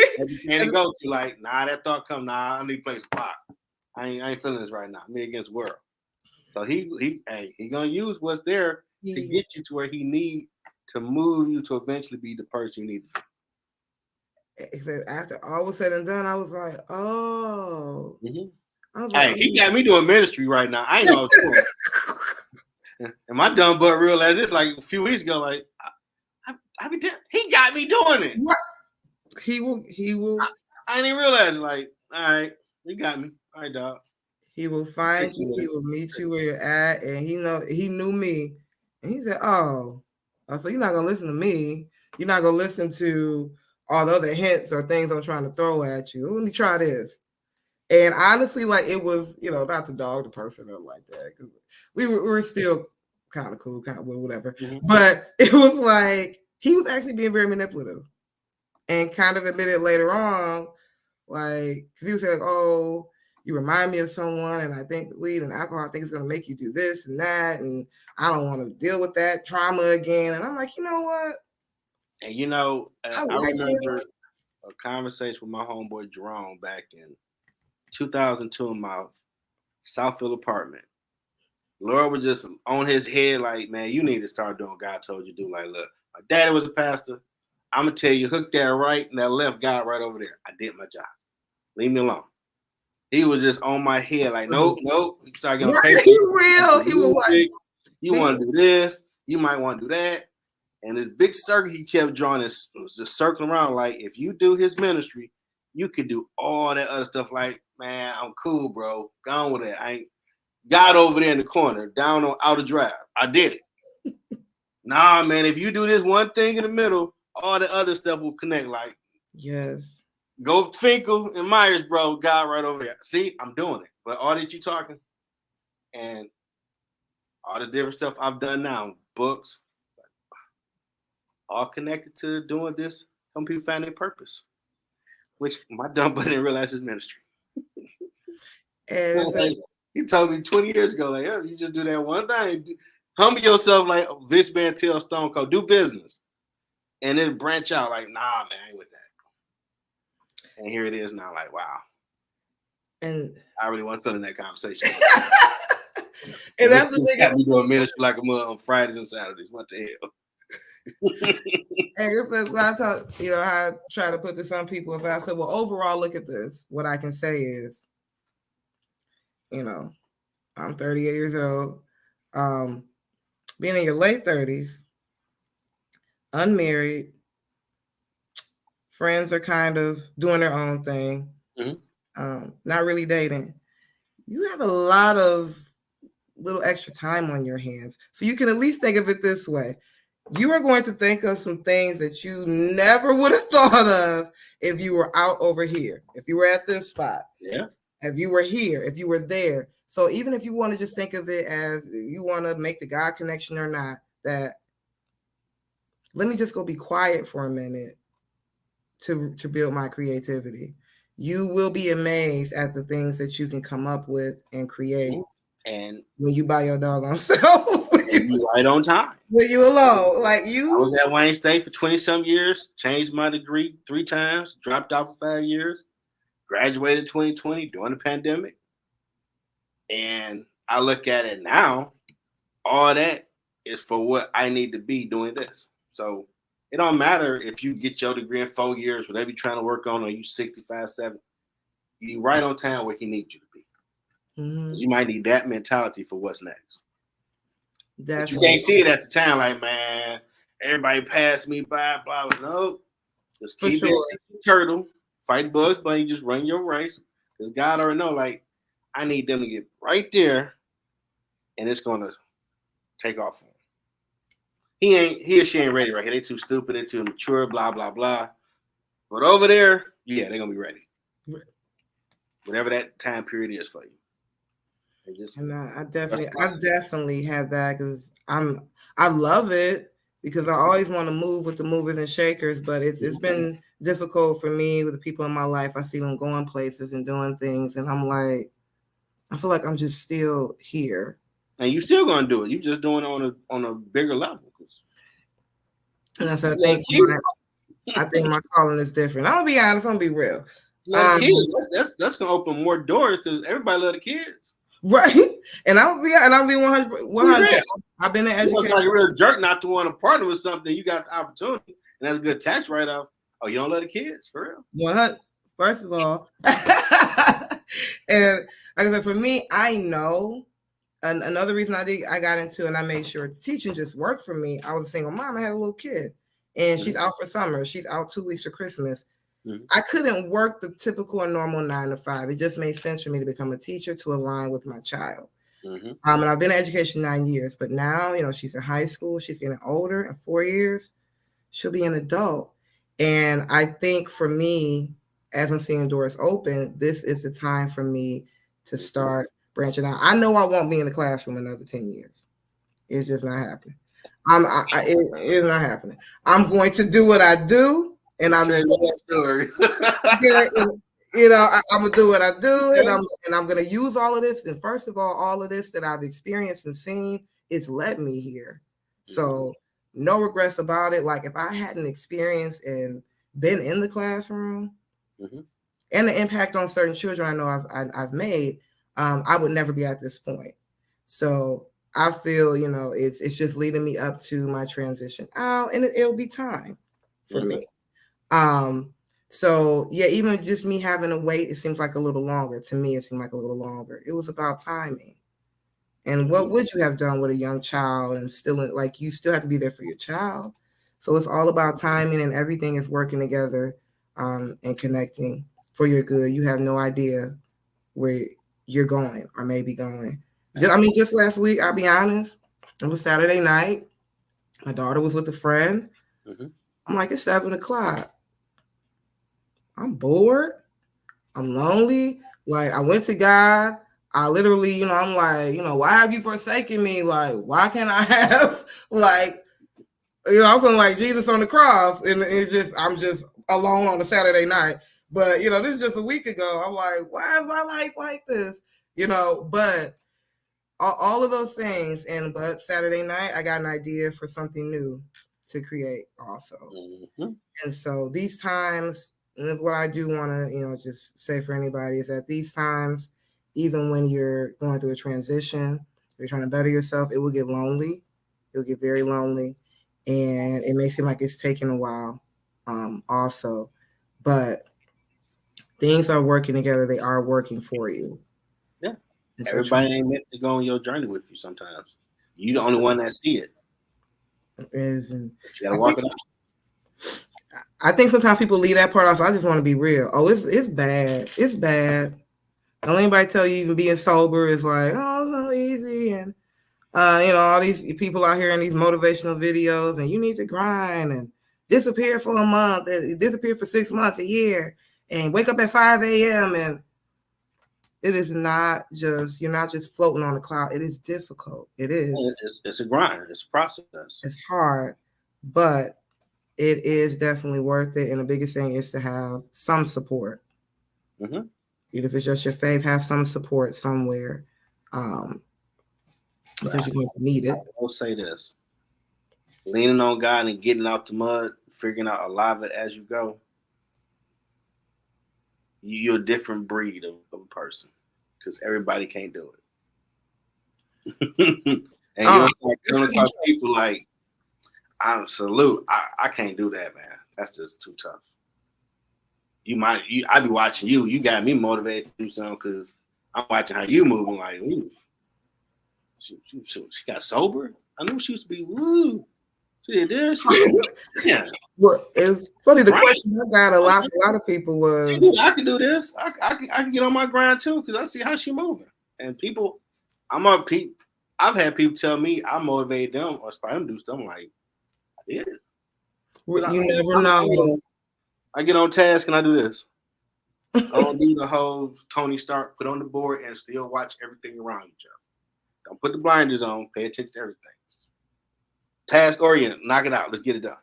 And go to like, that thought come. I need to play some Pac. I ain't feeling this right now. Me Against World. So he gonna use what's there to get you to where he need to move you to eventually be the person you need to be. After all was said and done, I was like, oh. Mm-hmm. I was like, he got me doing ministry right now. I ain't know I was doing. And my dumb butt realized this like a few weeks ago. Like, he got me doing it. What? He will. I didn't realize. Like, all right, you got me. All right, dog. He will find you. He will meet you where you're at, and he knew me, and he said, "Oh, so you're not gonna listen to me. You're not gonna listen to all the other hints or things I'm trying to throw at you. Let me try this." And honestly, like it was, not to dog the person or like that, because we were still kind of cool, kind of whatever. Mm-hmm. But it was like he was actually being very manipulative, and kind of admitted later on, like, because he was like, "Oh, you remind me of someone, and I think weed and alcohol, I think it's going to make you do this and that, and I don't want to deal with that trauma again." And I'm like, you know what? And I remember a conversation with my homeboy Jerome back in 2002 in my Southfield apartment. Lord was just on his head, like, man, you need to start doing what God told you to do. Like, look, my daddy was a pastor. I'm gonna tell you, hook that right and that left God right over there. I did my job. Leave me alone. He was just on my head, like, nope. You start getting real. He was like, you want to do this, you might want to do that. And this big circle he kept drawing was just circling around. Like, if you do his ministry, you could do all that other stuff. Like, man, I'm cool, bro. Gone with that. I ain't got over there in the corner, down on Outer Drive. I did it. Nah, man, if you do this one thing in the middle, all the other stuff will connect. Like, yes. Go Finkel and Myers, bro. God right over there. See, I'm doing it. But all that you talking and all the different stuff I've done now, books, all connected to doing this. Some people find their purpose, which my dumb butt didn't realize his ministry. He told me 20 years ago, like, yeah, you just do that one thing. Humble yourself like Vince Mantel, Stone Cold. Do business. And then branch out like, nah, man, I ain't with that. And here it is now, like, wow. And I really want to fill in that conversation. And that's the thing. Got me doing ministry like a mother on Fridays and Saturdays. What the hell? And I talk, I try to put this on people. If I said, well, overall, look at this. What I can say is, I'm 38 years old. Being in your late 30s, unmarried, friends are kind of doing their own thing, not really dating. You have a lot of little extra time on your hands. So you can at least think of it this way. You are going to think of some things that you never would have thought of if you were out over here, if you were at this spot, if you were here, if you were there. So even if you want to just think of it as you want to make the God connection or not, that let me just go be quiet for a minute to build my creativity. You will be amazed at the things that you can come up with and create. And when you buy your doggone self, you right on time. When you alone, like you. I was at Wayne State for 20-some years, changed my degree 3 times, dropped out for 5 years, graduated 2020 during the pandemic. And I look at it now, all that is for what I need to be doing this. So it don't matter if you get your degree in 4 years, whatever you're trying to work on, or you 65, 70, you right on time where he needs you to be. Mm-hmm. You might need that mentality for what's next. But you can't see it at the time, like, man, everybody passed me by, blah, blah. No, just keep it turtle, fight Bugs Bunny, just run your race. Because God already know, like, I need them to get right there, and it's gonna take off for him. He or she ain't ready right here. They too stupid, they too mature, blah, blah, blah. But over there, yeah, they're gonna be ready. Whatever that time period is for you. And I definitely had that because I love it because I always want to move with the movers and shakers, but it's been difficult for me with the people in my life. I see them going places and doing things, and I'm like, I feel like I'm just still here. And you still gonna do it. You just doing it on a bigger level. And I said, I think my calling is different. I'm gonna be honest. I'm gonna be real. Kids, that's gonna open more doors because everybody love the kids. Right. And I'll be 100. I've been in education. Like a real jerk not to want to partner with something. You got the opportunity, and that's a good tax write-off. Oh, you don't love the kids for real? 100. First of all, and like I said, for me, I know. And another reason I got into and I made sure teaching just worked for me. I was a single mom. I had a little kid, and she's out for summer. She's out 2 weeks for Christmas. I couldn't work the typical and normal 9 to 5. It just made sense for me to become a teacher to align with my child. And I've been in education 9 years, but now, she's in high school. She's getting older. In 4 years, she'll be an adult. And I think for me, as I'm seeing doors open, this is the time for me to start branching out. I know I won't be in the classroom another 10 years. It's just not happening. It's not happening. I'm going to do what I do. And I'm I'm gonna do what I do, and I'm gonna use all of this. And first of all of this that I've experienced and seen, it's led me here. So no regrets about it. Like if I hadn't experienced and been in the classroom and the impact on certain children I know I've made, I would never be at this point. So I feel it's just leading me up to my transition out, and it'll be time for me. So yeah, even just me having to wait, it seems like a little longer. To me, it seemed like a little longer. It was about timing. And what would you have done with a young child and you still have to be there for your child. So it's all about timing, and everything is working together and connecting for your good. You have no idea where you're going or maybe going. Just last week, I'll be honest, it was Saturday night. My daughter was with a friend. I'm like, it's 7:00. I'm bored. I'm lonely. Like I went to God. I literally, I'm like, why have you forsaken me? Like, why can't I have I'm feeling like Jesus on the cross, and I'm just alone on a Saturday night. But this is just a week ago. I'm like, why is my life like this? But all of those things, but Saturday night I got an idea for something new to create also. And so these times. And what I do want to, just say for anybody is that these times, even when you're going through a transition, you're trying to better yourself, it will get lonely. It will get very lonely. And it may seem like it's taking a while also. But things are working together. They are working for you. Yeah. So everybody ain't meant to go on your journey with you sometimes. You're the only one that see it. You got to walk it out. I think sometimes people leave that part off. So I just want to be real. Oh, it's bad. It's bad. Don't anybody tell you even being sober is like, oh, it's so easy. And, all these people out here in these motivational videos, and you need to grind and disappear for a month and disappear for 6 months, a year, and wake up at 5 a.m. And it is not just, you're not just floating on a cloud. It is difficult. It is. It's a grind. It's a process. It's hard, but it is definitely worth it. And the biggest thing is to have some support. Even if it's just your faith, have some support somewhere. Because you're going to need it. I will say this. Leaning on God and getting out the mud, figuring out a lot of it as you go. You're a different breed of a person. Because everybody can't do it. And you'll talk to people like, I salute. I can't do that, man. That's just too tough. I be watching you. You got me motivated to do something because I'm watching how you moving. Like, ooh, she got sober. I knew she used to be. Woo, she did this. Yeah. Well, it's funny. The question I got a lot of people was, I can do this. I can get on my grind too because I see how she moving. And people, I've had people tell me I motivate them or inspire them to do stuff. I'm like, yeah. You never know. I get on task and I do this. I don't do the whole Tony Stark, put on the board and still watch everything around each other. Don't put the blinders on. Pay attention to everything. Task oriented. Knock it out. Let's get it done.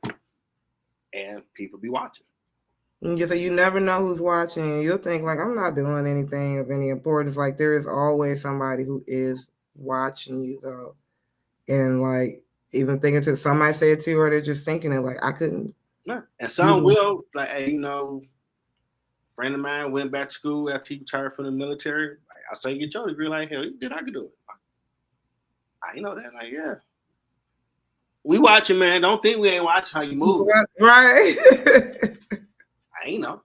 And people be watching. So you never know who's watching. You'll think like, I'm not doing anything of any importance. Like there is always somebody who is watching you though. And like, even thinking to somebody say it to you, or they're just thinking it like I couldn't. Yeah. And some will like, hey, friend of mine went back to school after he retired from the military. Like, I say get your degree. Like, hell, you did I could do it. I ain't know that. Like, yeah. We watching, man. Don't think we ain't watching how you move. Right. I ain't know.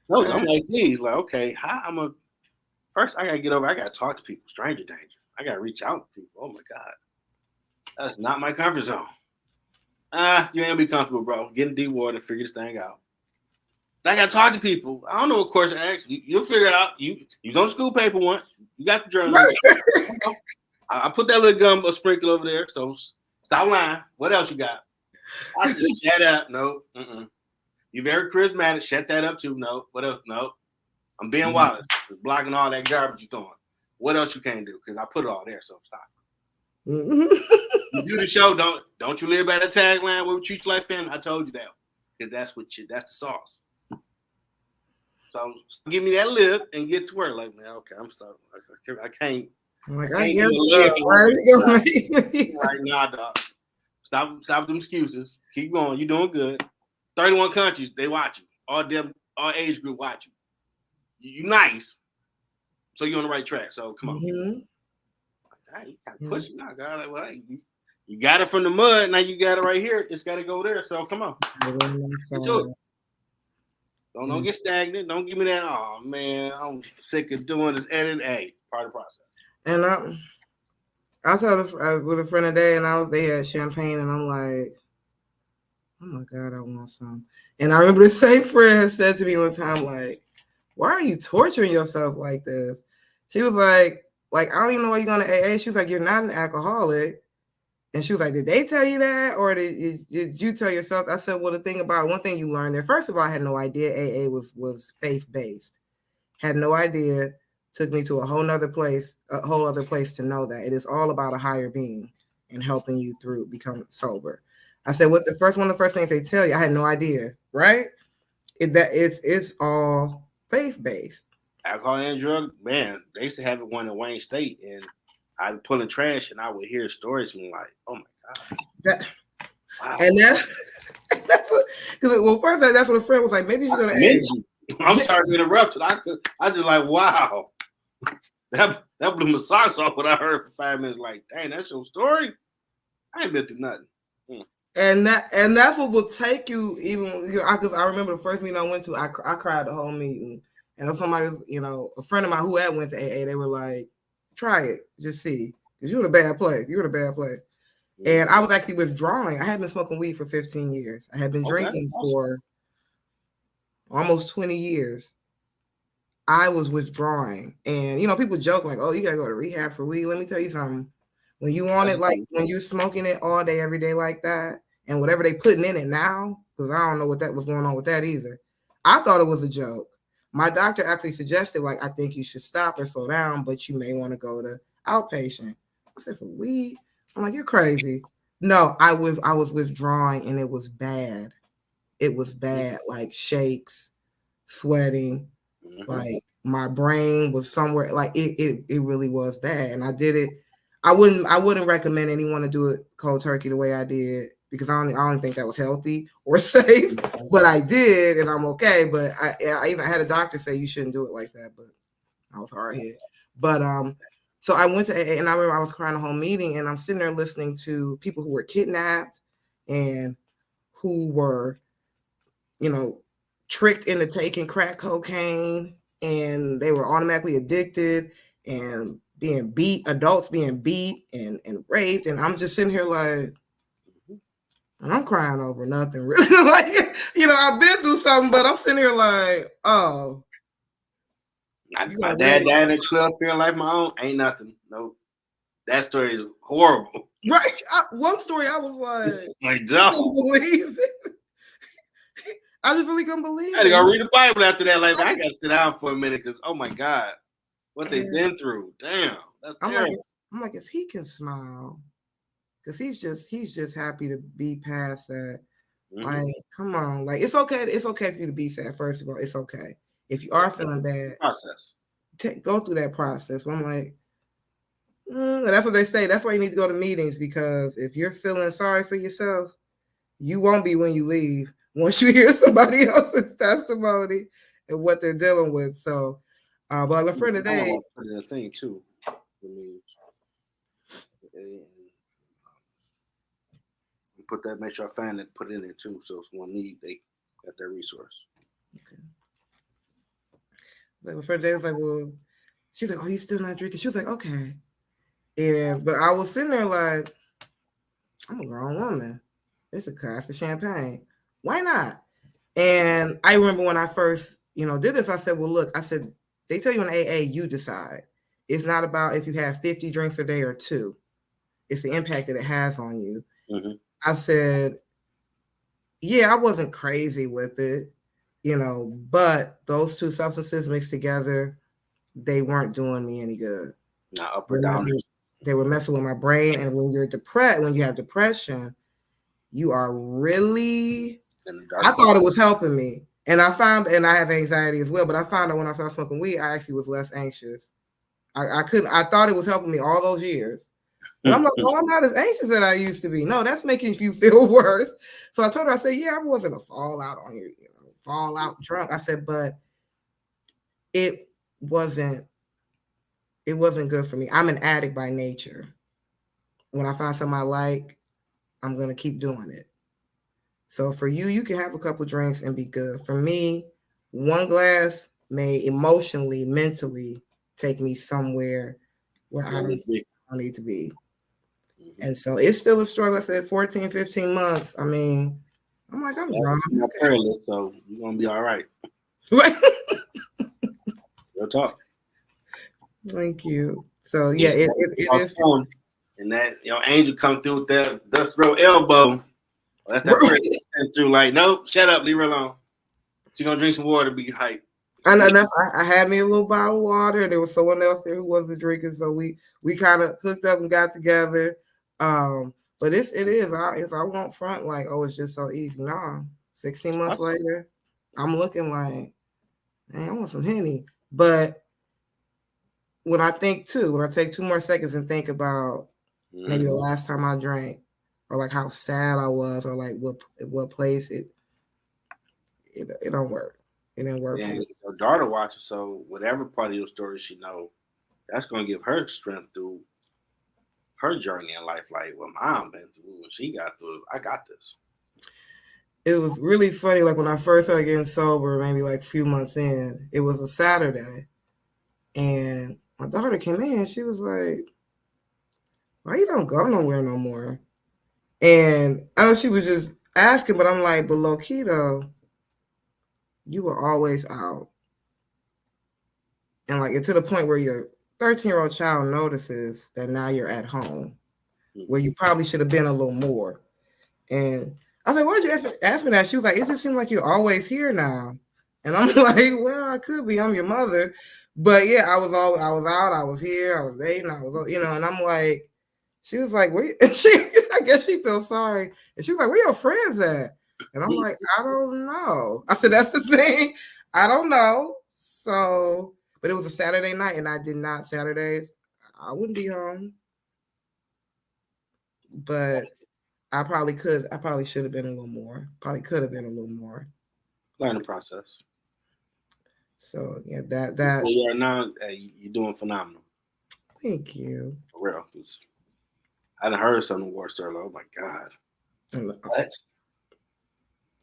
No, I'm like these. Like, okay, how I'm a first I gotta get over, I gotta talk to people, stranger danger. I gotta reach out to people. Oh my God. That's not my comfort zone. You ain't be comfortable, bro. Get in deep water and figure this thing out. I gotta talk to people. I don't know what question to ask. You'll figure it out. You was on the school paper once. You got the journal. I put that little gum sprinkle over there. So stop lying. What else you got? I just shut up. No. You're very charismatic. Shut that up too. No. What else? No. I'm being Wallace. Blocking all that garbage you throwing. What else you can't do? Because I put it all there. So stop. You do the show. Don't you live by the tagline where we treat you like family? I told you that. Because that's the sauce. So give me that lip and get to work. Like, man, okay, I'm sorry. I can't. I guess right now, dog. Stop them excuses. Keep going. You're doing good. 31 countries, they watch you. All age group watch you. You nice. So you're on the right track. So come on. You got to push it now, God. Like, well, you got it from the mud. Now you got it right here. It's got to go there. So come on. Don't get stagnant. Don't give me that. Oh man, I'm sick of doing this editing. Hey, part of the process. And I was with a friend today, and they had champagne, and I'm like, oh my God, I want some. And I remember the same friend said to me one time, like, why are you torturing yourself like this? She was like, I don't even know why you're going to AA. She was like, you're not an alcoholic. And she was like, did they tell you that? Or did you tell yourself? I said, well, one thing you learn there, first of all, I had no idea AA was faith-based. Had no idea. Took me to a whole other place to know that it is all about a higher being and helping you through become sober. I said, one of the first things they tell you, I had no idea, right? It's all faith-based. Alcohol and drug, man, they used to have it one in Wayne State, and I'd be pulling trash, and I would hear stories and like, oh my God. Wow. And that's what, because first that's what a friend was like, maybe you're gonna age. I'm sorry to interrupt. I just like, wow. That blew my socks off what I heard for 5 minutes. Like, dang, that's your story? I ain't been through nothing. And that's what will take you even, because I remember the first meeting I went to, I cried the whole meeting. And somebody, a friend of mine who had went to AA, they were like, try it, just see. Because you're in a bad place. You're in a bad place. And I was actually withdrawing. I had been smoking weed for 15 years. I had been drinking for almost 20 years. I was withdrawing. And, people joke like, oh, you got to go to rehab for weed. Let me tell you something. When you want it, like when you're smoking it all day, every day like that, and whatever they putting in it now, because I don't know what was going on with that either. I thought it was a joke. My doctor actually suggested, like, I think you should stop or slow down, but you may want to go to outpatient. I said, for weed? I'm like, you're crazy. No, I was withdrawing, and it was bad. It was bad, like shakes, sweating, like my brain was somewhere, like it really was bad. And I did it. I wouldn't recommend anyone to do it cold turkey the way I did, because I don't think that was healthy or safe, but I did, and I'm okay. But I even had a doctor say you shouldn't do it like that, but I was hard hit. But so I went to AA, and I remember I was crying the whole meeting, and I'm sitting there listening to people who were kidnapped and who were, tricked into taking crack cocaine, and they were automatically addicted and being beat, adults being beat and raped. And I'm just sitting here like, and I'm crying over nothing really. Like, I've been through something, but I'm sitting here like, oh. My dad died at 12, feeling like my own. Ain't nothing. Nope. That story is horrible. Right. One story, I was like, I couldn't believe it. I just really couldn't believe it. I had to go read the Bible after that. Like, I got to sit down for a minute because, oh my God, what they've been through. Damn. That's terrible. I'm like, if he can smile, because he's just happy to be past that. Like, come on. Like, it's okay. It's okay for you to be sad. First of all, it's okay. If you are feeling bad, go through that process. I'm like, and that's what they say. That's why you need to go to meetings, because if you're feeling sorry for yourself, you won't be when you leave, once you hear somebody else's testimony and what they're dealing with. So But like a friend today, I want to put in a thing too. I mean, put that. Make sure I find it. Put it in there too. So if one need, they got their resource. Okay. Like my friend today was like, well, she was like, oh, you still not drinking? She was like, okay. But I was sitting there like, I'm a grown woman. It's a glass of champagne. Why not? And I remember when I first, did this, I said, well, look, I said, they tell you in AA, you decide. It's not about if you have 50 drinks a day or 2. It's the impact that it has on you. Mm-hmm. I said, yeah, I wasn't crazy with it, but those 2 substances mixed together, they weren't doing me any good. Not up or down. They were messing with my brain. And when you're depressed, when you have depression, you are really, I thought it was helping me. And I have anxiety as well, but I found out when I started smoking weed, I actually was less anxious. I thought it was helping me all those years. But I'm like, oh, I'm not as anxious as I used to be. No, that's making you feel worse. So I told her, I said, yeah, I wasn't a fallout on you, fallout drunk. I said, but it wasn't good for me. I'm an addict by nature. When I find something I like, I'm going to keep doing it. So for you, you can have a couple drinks and be good. For me, 1 glass may emotionally, mentally take me somewhere where I don't need to be. Mm-hmm. And so it's still a struggle. I said 14, 15 months. I mean, I'm like, I'm grown. So you're going to be all right. Right. Real talk. Thank you. So yeah, it is. Fun. And that angel come through with that dust roll elbow. That's that person sent through like, nope, shut up, leave her alone. She's gonna drink some water, be hyped. And enough, I had me a little bottle of water, and there was someone else there who wasn't drinking, so we kind of hooked up and got together. But it is. I won't front like, oh, it's just so easy. No, 16 months later, I'm looking like, man, I want some Henny. But when I take 2 more seconds and think about maybe the last time I drank, or like how sad I was, or like what place it don't work. It didn't work for me. Her daughter watches, so whatever part of your story she know, that's gonna give her strength through her journey in life. Like what mom been through, what she got through. I got this. It was really funny. Like when I first started getting sober, maybe like a few months in, it was a Saturday, and my daughter came in. She was like, "Why you don't go nowhere no more?" And I know she was just asking, but I'm like, "But low key though, you were always out." And like, to the point where your 13-year-old child notices that now you're at home, where you probably should have been a little more. And I was like, why'd you ask me that? She was like, it just seems like you're always here now. And I'm like, well, I could be. I'm your mother. But yeah, I was out, I was here, I was dating, I was, and I'm like, she was like, I guess she feels sorry. And she was like, where your friends at? And I'm like, I don't know. I said, that's the thing. I don't know. So, but it was a Saturday night, and I did not Saturdays. I wouldn't be home. But I probably should have been a little more. Probably could have been a little more. Learning process. So yeah, that. You are now. You're doing phenomenal. Thank you. For real. I done heard some war story. Oh my God. What?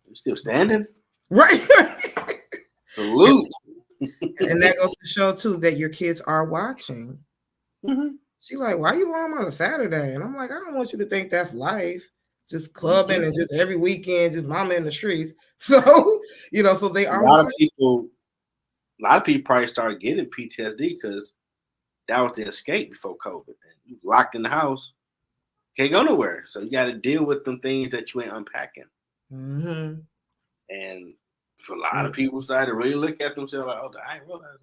You still standing? Right. Salute. And that goes to show too that your kids are watching. Mm-hmm. She like, why are you home on a Saturday? And I'm like, I don't want you to think that's life. Just clubbing and just every weekend, just mama in the streets. So, so they are. A lot of people probably started getting PTSD because that was the escape before COVID. And you locked in the house, can't go nowhere. So you got to deal with them things that you ain't unpacking. Mm-hmm. And for a lot of people started to really look at themselves like, oh, I ain't realized.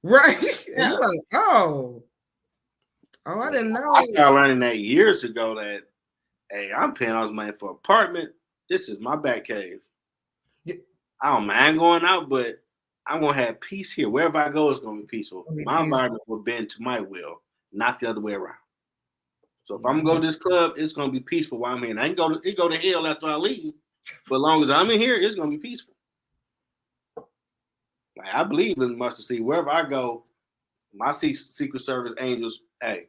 Right. Yeah. And you're like, oh, I didn't know. I started learning that years ago that, hey, I'm paying all this money for an apartment. This is my back cave. Yeah. I don't mind going out, but I'm going to have peace here. Wherever I go, it's going to be peaceful. My environment will bend to my will, not the other way around. So if I'm going to go to this club, it's going to be peaceful while I'm here. And I ain't go to hell after I leave. But as long as I'm in here, it's going to be peaceful. Like, I believe in mustard seed. Wherever I go, my Secret Service angels, hey,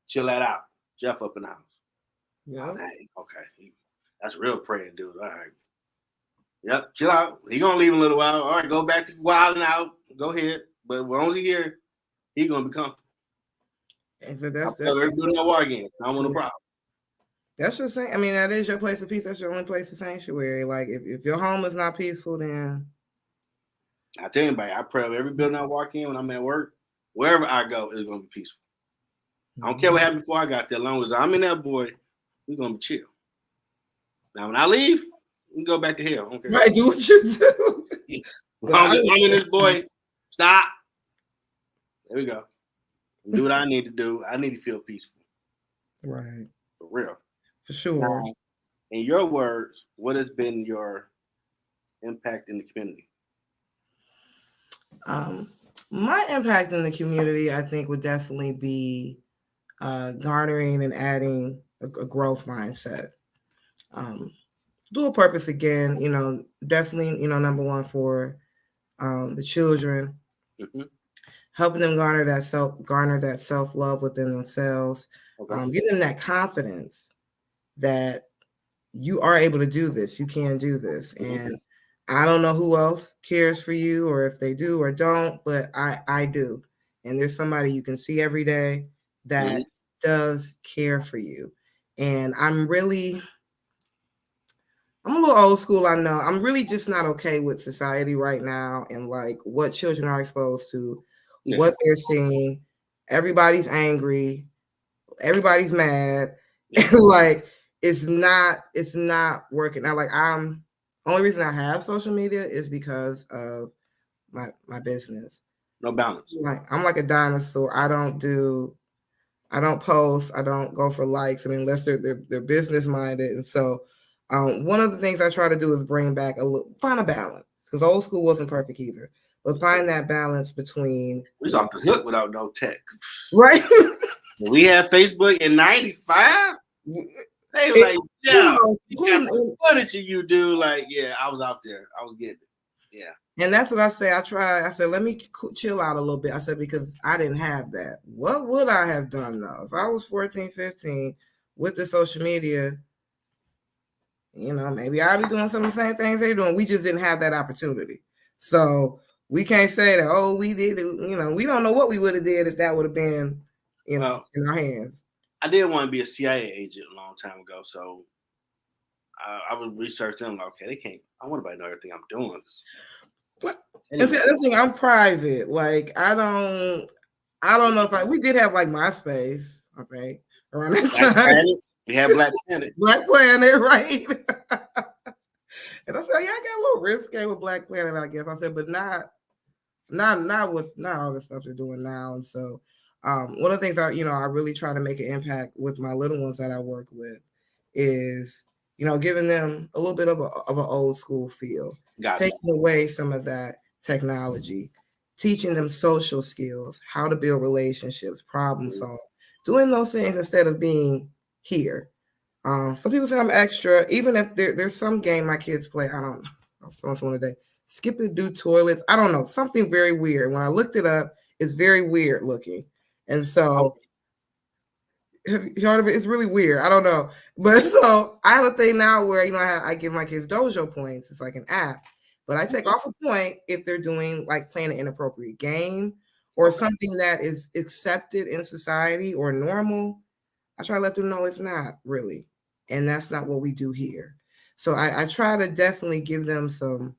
chill that out. Jeff up in the house. Yeah. Oh, hey, okay. That's real praying, dude. All right. Yep, chill out. He gonna leave in a little while. All right, go back to wilding out. Go ahead. But as long as he here, he gonna be comfortable. And so I'll tell her do no war again. I don't want no problem. That's your saying. I mean, that is your place of peace. That's your only place of sanctuary. Like, if your home is not peaceful, then I tell anybody, I pray every building I walk in when I'm at work, wherever I go, it's gonna be peaceful. I don't care what happened before I got there. As long as I'm in that boy, we're gonna be chill. Now when I leave, we can go back to hell. I don't care. Right, do what you do. I'm in this boy. Stop. There we go. Do what I need to do. I need to feel peaceful. Right. For real. For sure. Now, in your words, what has been your impact in the community? My impact in the community, I think, would definitely be garnering and adding a growth mindset. Dual purpose again, definitely, number one for the children, helping them garner that self-love within themselves, giving them that confidence that you are able to do this, you can do this. And I don't know who else cares for you or if they do or don't, but I do. And there's somebody you can see every day that does care for you. And I'm a little old school, I know. I'm really just not okay with society right now and like what children are exposed to, what they're seeing. Everybody's angry, everybody's mad. Like it's not working. Now, like only reason I have social media is because of my business. No balance. Like I'm like a dinosaur. I don't post, I don't go for likes. I mean, unless they're business minded. And so one of the things I try to do is bring back find a balance, because old school wasn't perfect either. But find that balance between we was off the hook without no tech. Right. We had Facebook in '95. They were like, yeah, what did you do? Like, yeah, I was out there. I was getting it. Yeah. And that's what I say. I said, let me chill out a little bit. I said, because I didn't have that. What would I have done though? If I was 14, 15 with the social media, maybe I'd be doing some of the same things they're doing. We just didn't have that opportunity. So we can't say that, oh, we did it. We don't know what we would have did if that would have been, in our hands. I did want to be a CIA agent a long time ago. So I would research them. Like, okay, they can't. I want everybody to know everything I'm doing. But anyway. And the thing, I'm private. Like I don't know if we did have like MySpace, okay, around that time. Planet. We had Black Planet. Black Planet, right? And I said, yeah, I got a little risque with Black Planet, I guess. I said, but not all the stuff they're doing now. And so one of the things I really try to make an impact with my little ones that I work with is, giving them a little bit of an old school feel, taking away some of that technology, teaching them social skills, how to build relationships, problem solve, doing those things instead of being here. Some people say I'm extra, even if there's some game my kids play. I don't know. I was telling someone today, skip and do toilets. I don't know, something very weird. When I looked it up, it's very weird looking. And so have you heard of it? It's really weird. I don't know. But so I have a thing now where, I give my kids dojo points. It's like an app. But I take off a point if they're doing like playing an inappropriate game or something that is accepted in society or normal. I try to let them know it's not really. And that's not what we do here. So I try to definitely give them some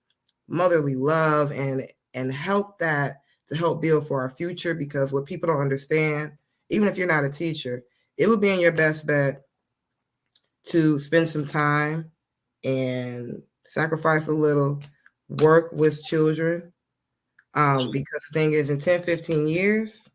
motherly love and help that to help build for our future, because what people don't understand, even if you're not a teacher, it would be in your best bet to spend some time and sacrifice a little, work with children. Because the thing is, in 10, 15 years,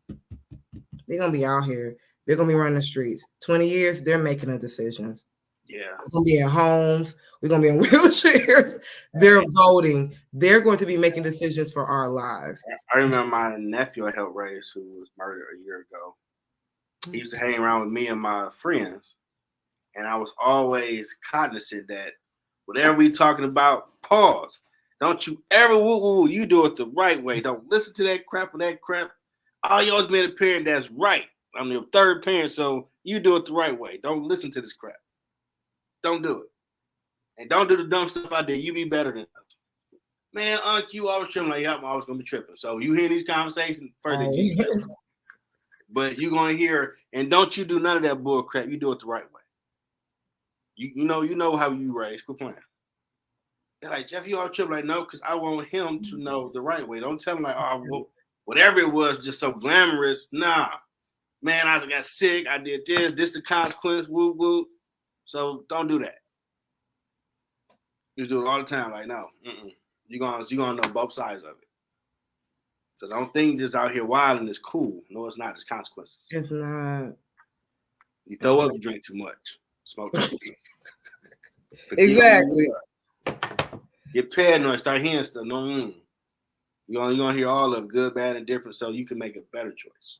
they're going to be out here. They're going to be running the streets. 20 years, they're making the decisions. Yeah. We're going to be at homes. We're going to be in wheelchairs. They're voting. They're going to be making decisions for our lives. I remember my nephew I helped raise, who was murdered a year ago. He used to hang around with me and my friends. And I was always cognizant that whatever we talking about, pause. Don't you ever woo woo. You do it the right way. Don't listen to that crap or that crap. All y'all's been a parent that's right. I'm your third parent, so you do it the right way. Don't listen to this crap. Don't do it. And don't do the dumb stuff I did. You be better than us. Man, Unc, you always tripping like, yeah, I'm always going to be tripping. So you hear these conversations, further Jesus. But you're going to hear, and don't you do none of that bull crap. You do it the right way. You know how you raise. Quit playing. They're like, Jeff, you all tripping. Like, no, because I want him to know the right way. Don't tell him like, oh, well, whatever it was, just so glamorous. Nah. Man, I got sick. I did this. This the consequence. Woo, woo. So don't do that. You do it all the time. Like, no. You're gonna know both sides of it. So don't think just out here wilding is cool. No, it's not. It's consequences. It's not. You throw up, you drink too much. Smoke too much. Exactly. Get paranoid. Start hearing stuff. No. You're gonna hear all of it, good, bad, and different, so you can make a better choice.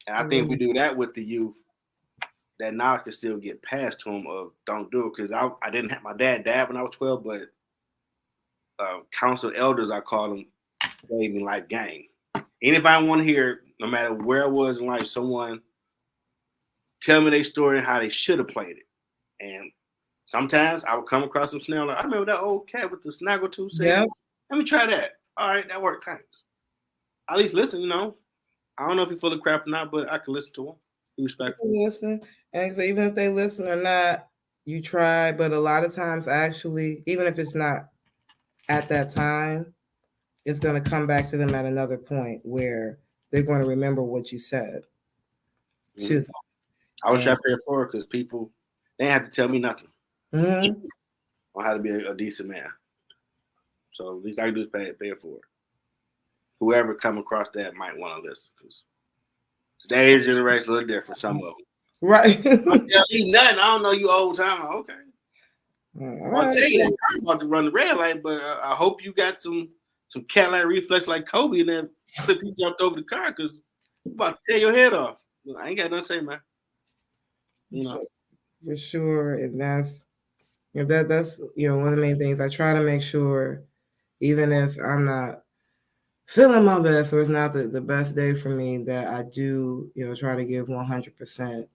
And I think if we do that with the youth, that knowledge can still get passed to them of don't do it. Because I didn't have my dad when I was 12, but council elders, I call them, gave me life game. Anybody want to hear, no matter where I was in life, someone tell me their story and how they should have played it. And sometimes I would come across some snail. Like, I remember that old cat with the snaggle tooth. Yeah. Let me try that. All right, that worked. Thanks. At least listen, I don't know if you're full of crap or not, but I can listen to them. Be respectful. Listen. And so even if they listen or not, you try. But a lot of times, actually, even if it's not at that time, it's going to come back to them at another point where they're going to remember what you said to them. I was trying to pay it forward because people, they didn't have to tell me nothing on how to be a decent man. So at least I can do is pay it forward. Whoever come across that might want to listen because today's generation is a little different. Some of them. Right. I tell you nothing. I don't know you old time. Okay. I'll tell you that I'm about to run the red light, but I hope you got some cat-like reflex like Kobe and then flip you jumped over the car because you about to tear your head off. I ain't got nothing to say, man. For sure. And that's that's one of the main things. I try to make sure, even if I'm not feeling my best or it's not the best day for me, that I do, try to give 100%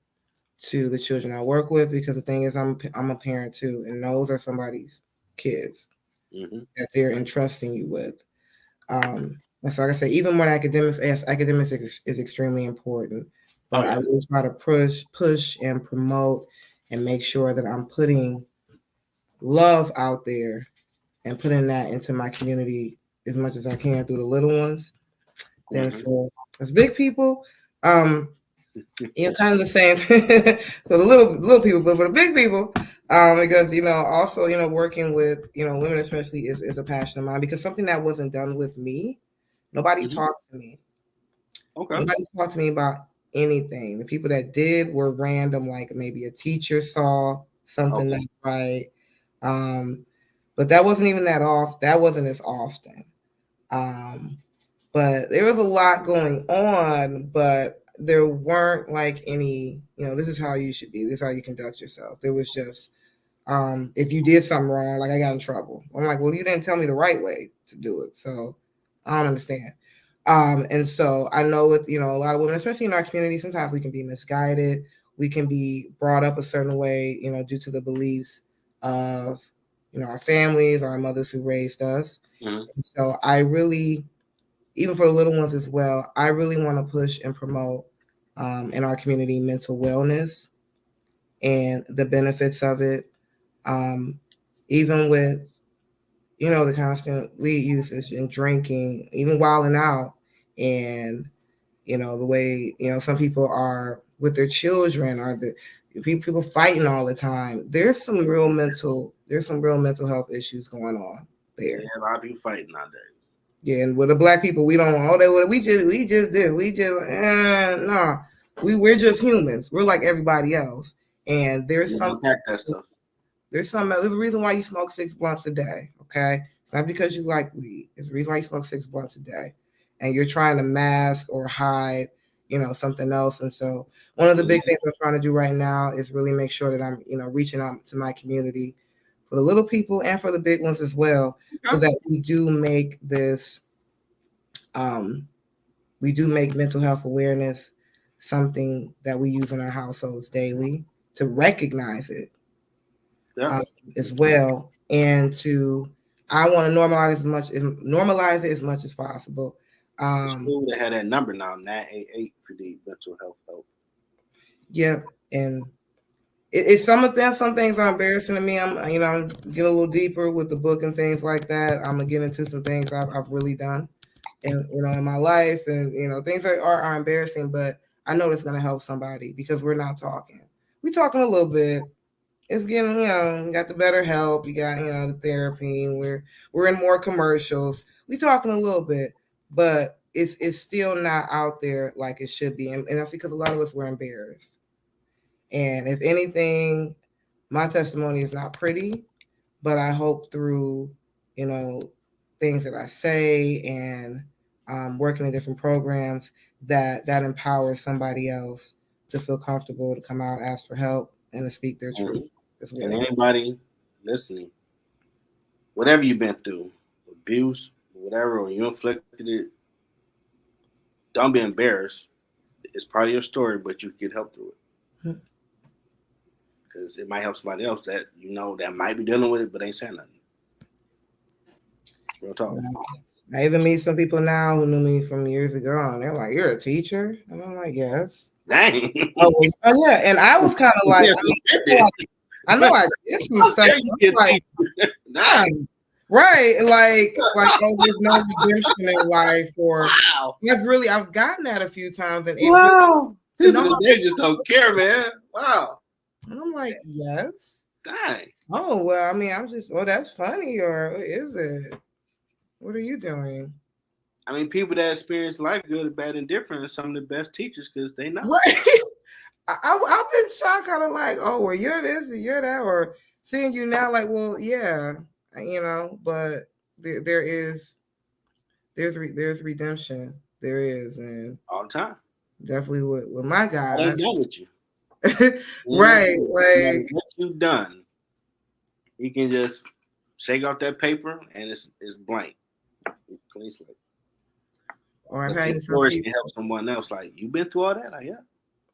to the children I work with, because the thing is, I'm a parent too, and those are somebody's kids that they're entrusting you with. And so, like I say, even more academics, yes, academics is extremely important, but I really try to push and promote and make sure that I'm putting love out there and putting that into my community as much as I can through the little ones. Then for us big people, kind of the same for the little people, but for the big people, because also working with women especially is a passion of mine, because something that wasn't done with me, nobody talked to me. Okay. Nobody talked to me about anything. The people that did were random, like maybe a teacher saw something not right. But that wasn't even that off. That wasn't as often. But there was a lot going on, but there weren't like any, this is how you should be. This is how you conduct yourself. There was just, if you did something wrong, like I got in trouble. I'm like, well, you didn't tell me the right way to do it. So I don't understand. And so I know with, a lot of women, especially in our community, sometimes we can be misguided. We can be brought up a certain way, due to the beliefs of, our families, our mothers who raised us. And so I really, even for the little ones as well, I really want to push and promote in our community mental wellness and the benefits of it. Even with, the constant weed usage and drinking, even wilding out, and, the way, some people are with their children, or the people fighting all the time. There's some real mental health issues going on there. Yeah, a lot of people fighting nowadays. Yeah, and with the black people, we don't know. We just did. No. We're just humans. We're like everybody else. And there's there's a reason why you smoke 6 blunts a day. Okay. It's not because you like weed. It's the reason why you smoke 6 blunts a day. And you're trying to mask or hide, something else. And so one of the big things I'm trying to do right now is really make sure that I'm, reaching out to my community for the little people and for the big ones as well, so that we do make this, we do make mental health awareness something that we use in our households daily, to recognize it as well, and to, I want to normalize it as much as possible. School that had that number now, 988, if you need mental health help. Yeah, and it's some things are embarrassing to me. I'm getting a little deeper with the book and things like that. I'm gonna get into some things I've really done, and in my life, and things are embarrassing, but I know it's gonna help somebody, because we're not talking. We're talking a little bit. It's getting, you got the better help, you got, the therapy, we're in more commercials. We talking a little bit, but it's still not out there like it should be. And that's because a lot of us were embarrassed. And if anything, my testimony is not pretty, but I hope through, things that I say and working in different programs, that empowers somebody else to feel comfortable to come out, ask for help, and to speak their truth as well. And anybody listening, whatever you've been through, abuse, whatever, or you inflicted it, don't be embarrassed. It's part of your story, but you get help through it. Because it might help somebody else that that might be dealing with it, but ain't saying nothing. Real talk. I even meet some people now who knew me from years ago, and they're like, "You're a teacher?" And I'm like, "Yes." Dang. Oh yeah, and I was kind of like, I know I did some stuff. Like, nah, right? Like, oh, there's no redemption in life, or I've gotten that a few times, and wow, people they just don't care, man. Wow. And I'm like, yes. Dang. Oh well, I mean, I'm just, that's funny, or is it? What are you doing? I mean, people that experience life good, bad, and different are some of the best teachers, because they know. Right. I've been shocked, kind of like, oh, well, you're this and you're that, or seeing you now, like, well, yeah, but there's redemption, there is, and all the time. Definitely with my God. I ain't done with you. Right, like what you done, you can just shake off that paper and it's blank. It's clean slate. Or I've had some people can help someone else. Like, you've been through all that? Like,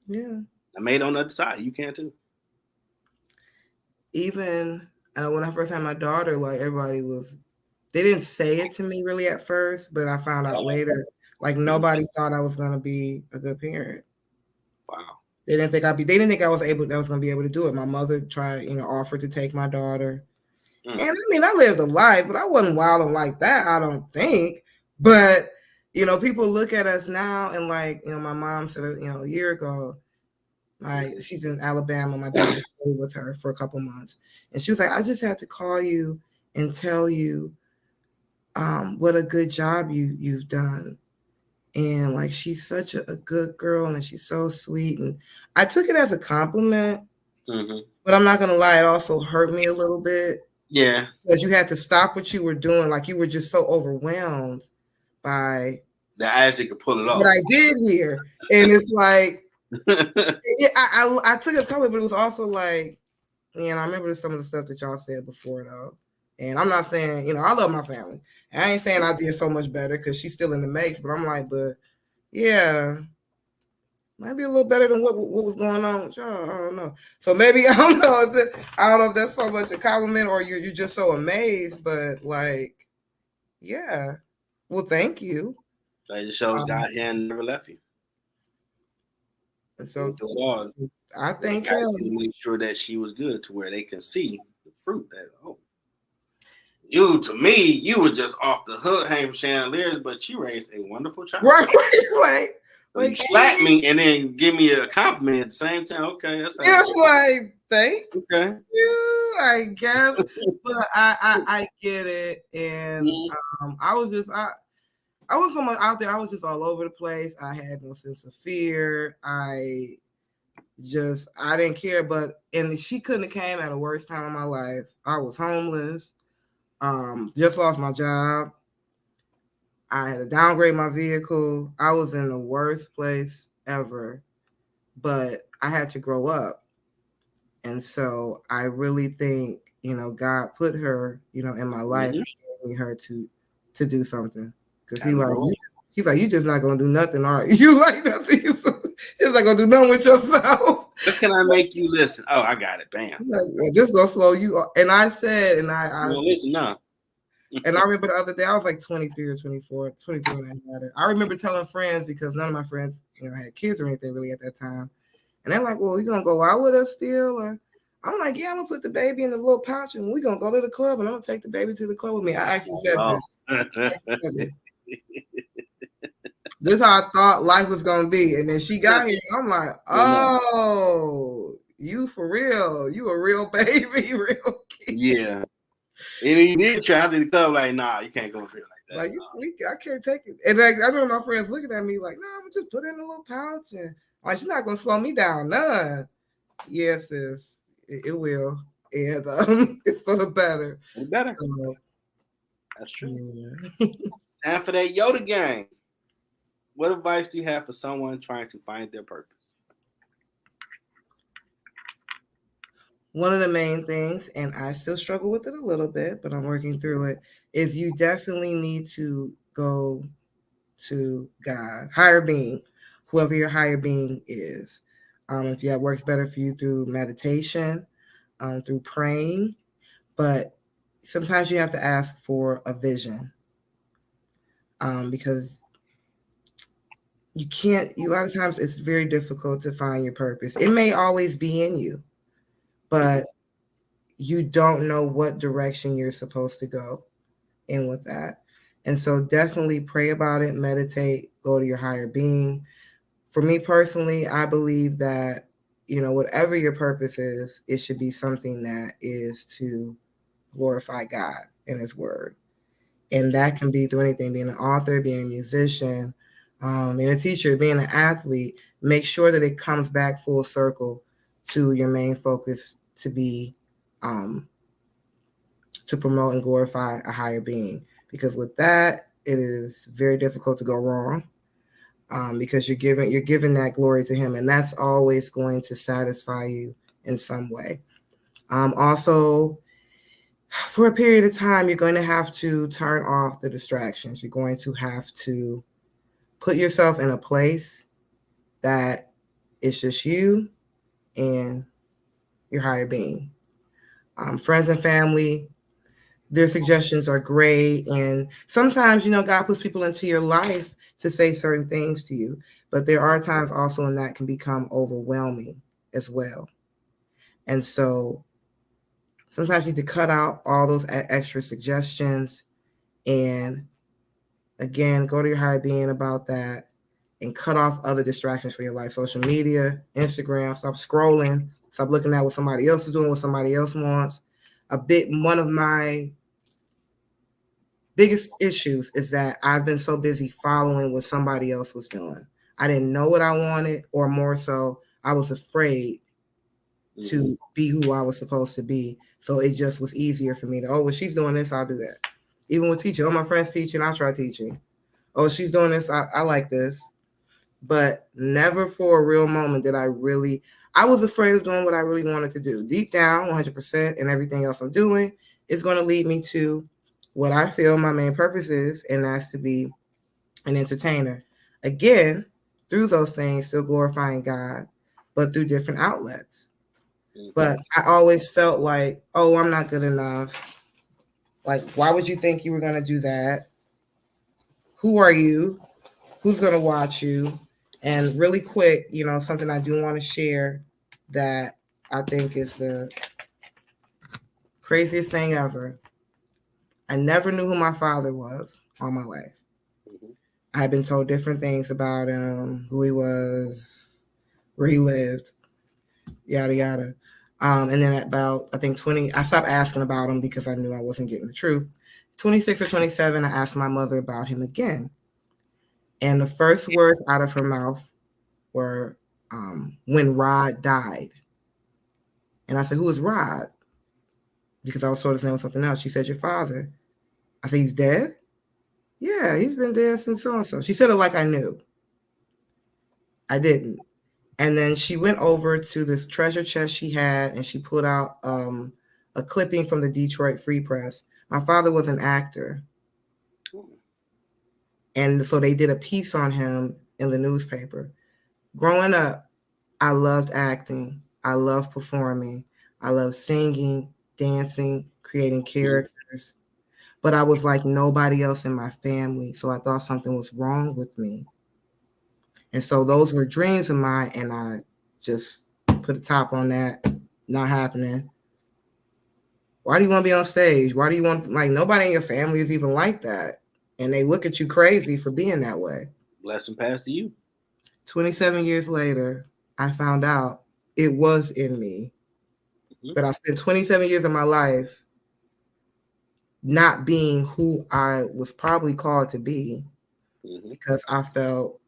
yeah. I made it on the other side. You can too. Even when I first had my daughter, like, everybody they didn't say it to me really at first, but I found out later, like, nobody thought I was going to be a good parent. Wow. They didn't think I was going to be able to do it. My mother tried, offered to take my daughter. And I mean, I lived a life, but I wasn't wilding like that, I don't think. But, people look at us now, and like, my mom said, a year ago, she's in Alabama. My daughter stayed with her for a couple months. And she was like, I just had to call you and tell you what a good job you've done. And like, she's such a good girl, and she's so sweet. And I took it as a compliment, but I'm not going to lie, it also hurt me a little bit. Yeah. Because you had to stop what you were doing. Like, you were just so overwhelmed by that I actually could pull it off. What I did here. And it's like, I took it totally, but it was also like, I remember some of the stuff that y'all said before, though. And I'm not saying, I love my family. And I ain't saying I did so much better, because she's still in the mix, but I'm like, but yeah, might be a little better than what was going on with y'all. I don't know. So maybe, I don't know if that's so much a compliment, or you're just so amazed, but like, yeah. Well, thank you. So it just shows God hand never left you. And so I think him. Make sure that she was good, to where they can see the fruit that, you were just off the hook, hanging from chandeliers, but you raised a wonderful child. Right. Like, slap me and then give me a compliment at the same time. Okay, that's like, thank you, I guess. But I get it, and I was so much out there. I was just all over the place. I had no sense of fear. I didn't care. And she couldn't have came at a worse time in my life. I was homeless. Just lost my job. I had to downgrade my vehicle. I was in the worst place ever, but I had to grow up. And so I really think God put her, in my life, and gave me her to do something. Because he's like, you just not gonna do nothing, are you? You like nothing. He's not gonna do nothing with yourself. What can I make you listen? Oh, I got it. Bam. Like, this gonna slow you up. And I said, and I listen now. And I remember the other day, I was like 23 or 24, 23 when I had her. I remember telling friends, because none of my friends, had kids or anything really at that time. And they're like, well, you going to go out with us still? Or I'm like, yeah, I'm going to put the baby in the little pouch and we're going to go to the club and I'm going to take the baby to the club with me. I actually said this. This is how I thought life was going to be. And then she got here. I'm like, oh, you for real. You a real baby, real kid. Yeah. And you did try to the club, like, nah, you can't go here like that. Like, I can't take it. And like, I remember my friends looking at me like, nah, I'm just put it in a little pouch. And like, she's not going to slow me down. None. Yes, sis. It will. And it's for the better. It's better. So, that's true. Yeah. Time for that Yoda gang. What advice do you have for someone trying to find their purpose? One of the main things, and I still struggle with it a little bit, but I'm working through it, is you definitely need to go to God, higher being, whoever your higher being is. If that works better for you through meditation, through praying, but sometimes you have to ask for a vision, because you can't. A lot of times it's very difficult to find your purpose. It may always be in you, but you don't know what direction you're supposed to go in with that. And so definitely pray about it, meditate, go to your higher being. For me personally, I believe that, whatever your purpose is, it should be something that is to glorify God and his word. And that can be through anything, being an author, being a musician, being a teacher, being an athlete. Make sure that it comes back full circle to your main focus to be to promote and glorify a higher being. Because with that, it is very difficult to go wrong, because you're giving that glory to him, and that's always going to satisfy you in some way. Also, for a period of time, you're going to have to turn off the distractions. You're going to have to put yourself in a place that it's just you and your higher being. Friends and family, their suggestions are great. And sometimes, God puts people into your life to say certain things to you. But there are times also when that can become overwhelming as well. And so sometimes you need to cut out all those extra suggestions and, again, go to your higher being about that and cut off other distractions for your life. Social media, Instagram, stop scrolling, stop looking at what somebody else is doing, what somebody else wants. One of my biggest issues is that I've been so busy following what somebody else was doing. I didn't know what I wanted, or more so, I was afraid to be who I was supposed to be. So it just was easier for me to, well, she's doing this, I'll do that. Even with teaching, my friends teaching, I try teaching. Oh, she's doing this, I like this. But never for a real moment did I was afraid of doing what I really wanted to do. Deep down, 100%, and everything else I'm doing is going to lead me to what I feel my main purpose is, and that's to be an entertainer. Again, through those things, still glorifying God, but through different outlets. But I always felt like, oh, I'm not good enough. Like, why would you think you were going to do that? Who are you? Who's going to watch you? And really quick, something I do want to share that I think is the craziest thing ever. I never knew who my father was all my life. I had been told different things about him, who he was, where he lived, yada, yada. And then at about, I think 20, I stopped asking about him because I knew I wasn't getting the truth. 26 or 27, I asked my mother about him again. And the first words out of her mouth were, when Rod died. And I said, who is Rod? Because I was told his name was something else. She said, your father. I said, he's dead? Yeah, he's been dead since so-and-so. She said it like I knew. I didn't. And then she went over to this treasure chest she had, and she pulled out a a clipping from the Detroit Free Press. My father was an actor. And so they did a piece on him in the newspaper. Growing up, I loved acting. I loved performing. I loved singing, dancing, creating characters. But I was like nobody else in my family. So I thought something was wrong with me. And so those were dreams of mine. And I just put a top on that. Not happening. Why do you want to be on stage? Why do you want, like, nobody in your family is even like that. And they look at you crazy for being that way. Blessing pass to you. 27 years later, I found out it was in me. But I spent 27 years of my life not being who I was probably called to be because I felt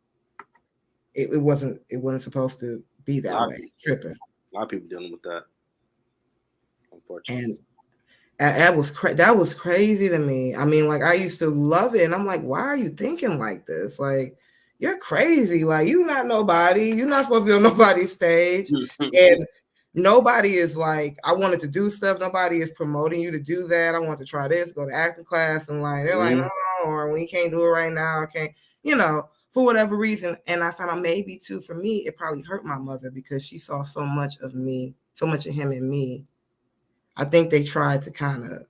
it wasn't supposed to be that way. Tripping. A lot of people dealing with that, unfortunately. And that was crazy to me. I mean, like, I used to love it, and I'm like, why are you thinking like this? Like, you're crazy. Like, you're not nobody. You're not supposed to be on nobody's stage. And nobody is like, I wanted to do stuff. Nobody is promoting you to do that. I want to try this, go to acting class, and like, they're like, no, or we can't do it right now. Okay, for whatever reason. And I found out maybe too, for me, it probably hurt my mother because she saw so much of me, so much of him in me. I think they tried to kind of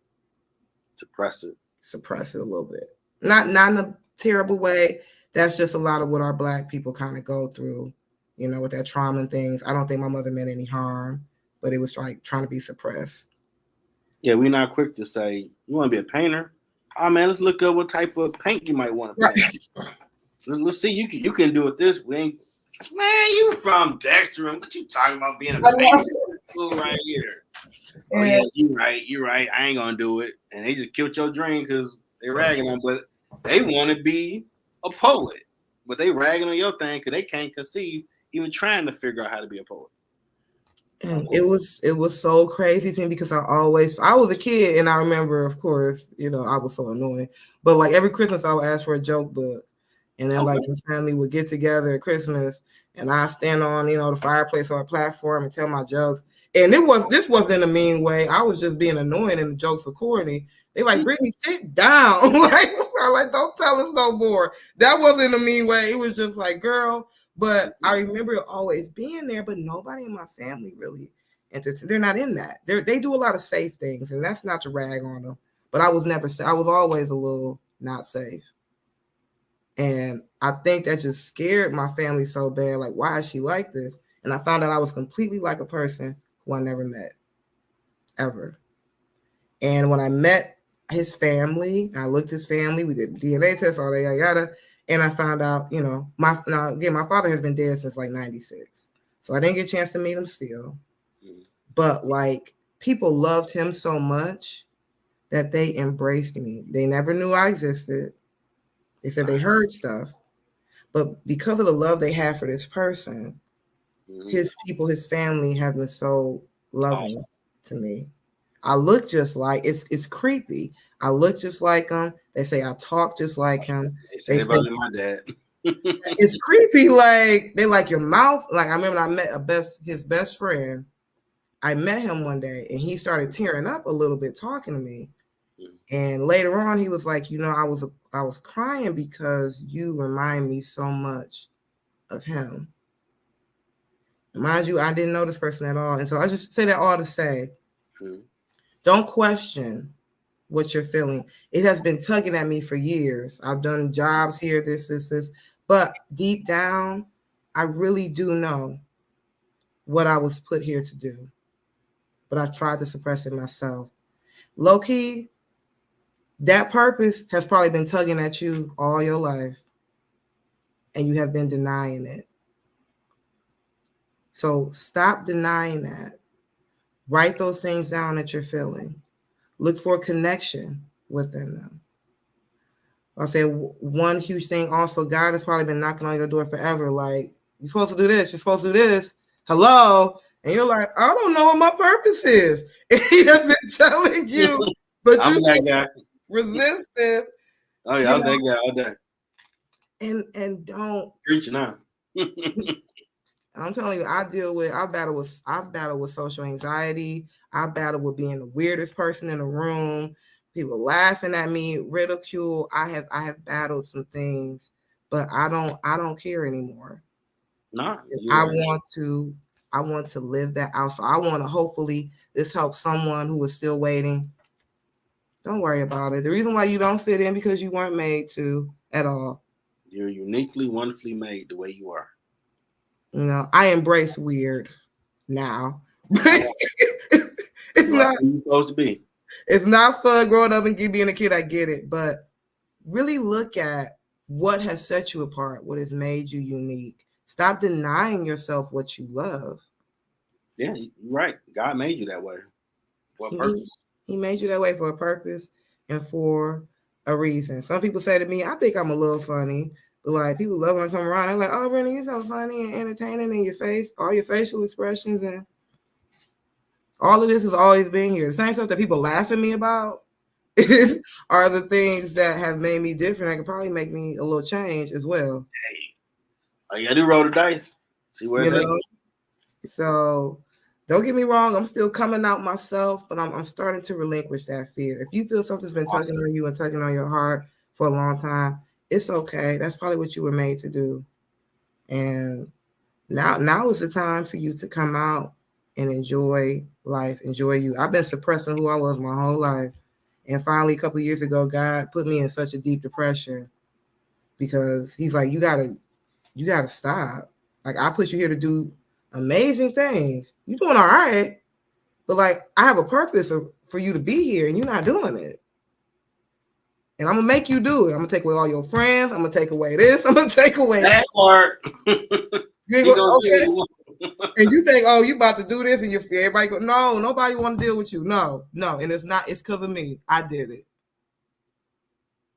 suppress it a little bit. Not in a terrible way. That's just a lot of what our Black people kind of go through, with that trauma and things. I don't think my mother meant any harm, but it was like trying to be suppressed. Yeah, we're not quick to say, you want to be a painter? Oh, man, let's look up what type of paint you might want to paint. Let's see, you can do it this way. Man, you from Dexter. What you talking about being a painter? Right here. Oh, yeah, you're right. I ain't going to do it. And they just killed your dream because they ragging on, but they want to be a poet. But they ragging on your thing because they can't conceive even trying to figure out how to be a poet. And it was so crazy to me because I was a kid, and I remember, of course, I was so annoying. But like every Christmas, I would ask for a joke book, and then like the family would get together at Christmas, and I stand on the fireplace or a platform and tell my jokes. And this wasn't in a mean way. I was just being annoying, and the jokes were corny. They like, Brittany, sit down. like, don't tell us no more. That wasn't a mean way. It was just like, girl. But I remember it always being there, but nobody in my family really they're not in that. They do a lot of safe things, and that's not to rag on them. But I was always a little not safe. And I think that just scared my family so bad. Like, why is she like this? And I found out I was completely like a person who I never met, ever. And when I met his family, I looked his family, we did DNA tests, all that, yada. And I found out, my father has been dead since like 96. So I didn't get a chance to meet him still. But like, people loved him so much that they embraced me. They never knew I existed. They said they heard stuff. But because of the love they had for this person, his people, his family have been so loving to me. I look just like, it's creepy. I look just like him. They say I talk just like him. They say my dad. It's creepy. Like, they like your mouth. Like, I remember I met his best friend. I met him one day, and he started tearing up a little bit talking to me. And later on, he was like, I was crying because you remind me so much of him. Mind you, I didn't know this person at all. And so I just say that all to say, don't question what you're feeling. It has been tugging at me for years. I've done jobs here, this. But deep down, I really do know what I was put here to do. But I tried to suppress it myself. Low key, that purpose has probably been tugging at you all your life, and you have been denying it. So stop denying that. Write those things down that you're feeling. Look for a connection within them. I'll say one huge thing also, God has probably been knocking on your door forever. Like, you're supposed to do this. You're supposed to do this. Hello? And you're like, I don't know what my purpose is. And he has been telling you, but you resisted. Oh, yeah, I was that guy all day. And don't. Preaching now. And I'm telling you, I've battled with social anxiety. I've battled with being the weirdest person in the room, people laughing at me, ridicule. I have battled some things, but I don't care anymore. Nah, I want to live that out. So I want to, hopefully this helps someone who is still waiting. Don't worry about it. The reason why you don't fit in because you weren't made to at all. you're uniquely, wonderfully made the way you are. You know, I embrace weird now. You It's are not who you're supposed to be. it's not fun growing up and being a kid. I get it, but really look at what has set you apart, what has made you unique. Stop denying yourself what you love. Yeah, you're right. God made you that way. For a He purpose. he made you that way for a purpose and for a reason. Some people say to me, I think I'm a little funny. But like people love when I come around, they're like, "Oh, Brittany, you're so funny and entertaining in your face, all your facial expressions, and all of this has always been here." The same stuff that people laugh at me about are the things that have made me different. That could probably make me a little change as well. Hey, all you gotta do roll the dice. See where You it's at. know, so don't get me wrong. I'm still coming out myself, but I'm starting to relinquish that fear. If you feel something's been tugging on you and tugging on your heart for a long time, it's okay. That's probably what you were made to do. And now is the time for you to come out and enjoy life, enjoy you. I've been suppressing who I was my whole life. And finally, a couple years ago, God put me in such a deep depression because he's like, you gotta stop. Like I put you here to do amazing things. You're doing all right, but like I have a purpose for you to be here, and you're not doing it. And I'm gonna make you do it. I'm gonna take away all your friends. I'm gonna take away this. I'm gonna take away that part. You ain't okay. And you think, oh, you about to do this, and everybody go, no, nobody want to deal with you. No, and it's not. It's because of me. I did it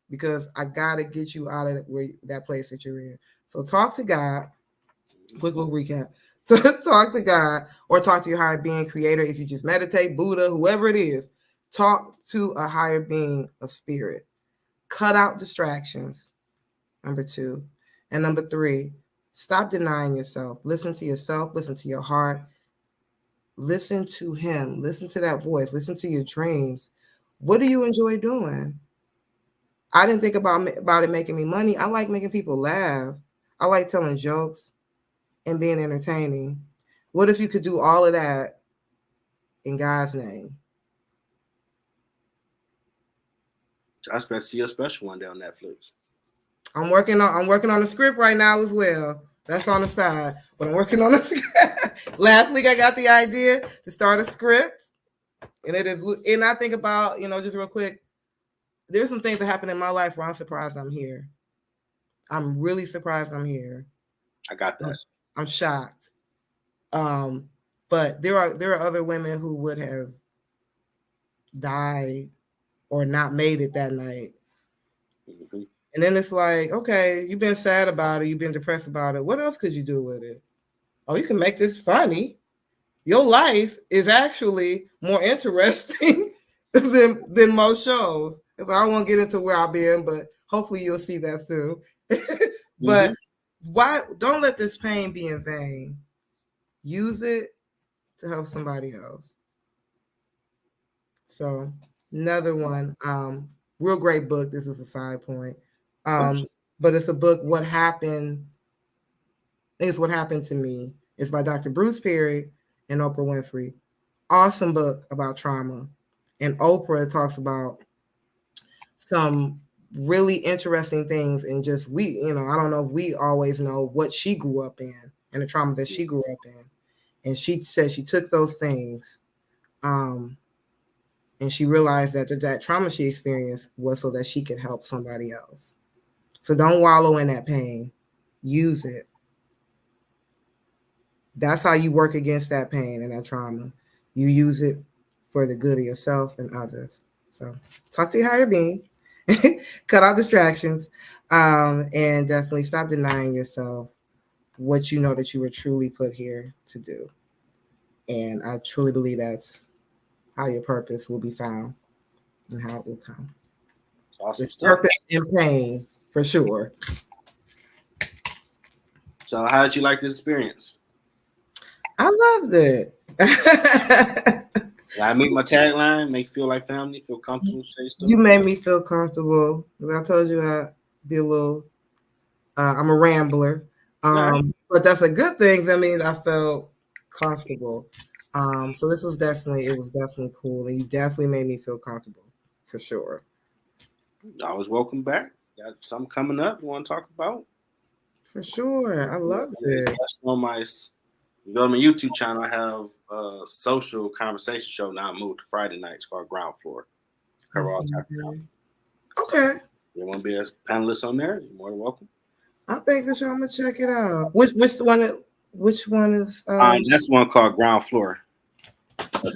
because I gotta get you out of that place that you're in. So talk to God. Quick little recap. So talk to God or talk to your higher being, creator. If you just meditate, Buddha, whoever it is, talk to a higher being, a spirit. Cut out distractions. Number 2. And number 3, stop denying yourself. Listen to yourself. Listen to your heart. Listen to him. Listen to that voice. Listen to your dreams. What do you enjoy doing? I didn't think about it making me money. I like making people laugh. I like telling jokes and being entertaining. What if you could do all of that in God's name? I expect to see a special one day on Netflix. I'm working on a script right now as well. That's on the side, but I'm working on a script. Last week I got the idea to start a script, and I think about, just real quick, there's some things that happen in my life where I'm surprised I'm here. I'm really surprised I'm here. I got that. I'm shocked. But there are other women who would have died or not made it that night. Mm-hmm. And then it's like, okay, you've been sad about it. You've been depressed about it. What else could you do with it? Oh, you can make this funny. Your life is actually more interesting than most shows. If I won't get into where I've been, but hopefully you'll see that soon. But why don't let this pain be in vain? Use it to help somebody else. So another one, real great book. This is a side point. But it's a book, What Happened. I think it's What Happened to Me. It's by Dr. Bruce Perry and Oprah Winfrey. Awesome book about trauma. And Oprah talks about some really interesting things, and just I don't know if we always know what she grew up in and the trauma that she grew up in. And she said she took those things and she realized that trauma she experienced was so that she could help somebody else. So don't wallow in that pain. Use it. That's how you work against that pain and that trauma. You use it for the good of yourself and others. So talk to your higher being. Cut out distractions. And definitely stop denying yourself what you know that you were truly put here to do. And I truly believe that's how your purpose will be found and how it will come. Awesome. It's purpose in pain, for sure. So how did you like this experience? I loved it. I meet my tagline, make feel like family, feel comfortable, say stuff. You made me feel comfortable. I told you I'd be a little. I'm a rambler, but that's a good thing. That means I felt comfortable. So this was definitely cool, and you definitely made me feel comfortable for sure. Always welcome back. Got something coming up you want to talk about? For sure, I loved it. That's on my. You go to my YouTube channel. I have a social conversation show now. I moved to Friday nights called Ground Floor. Cover all types of topics. Okay. You want to be a panelist on there? You're more than welcome. I think for sure I'm gonna check it out. Which one? Which one is? That's one called Ground Floor.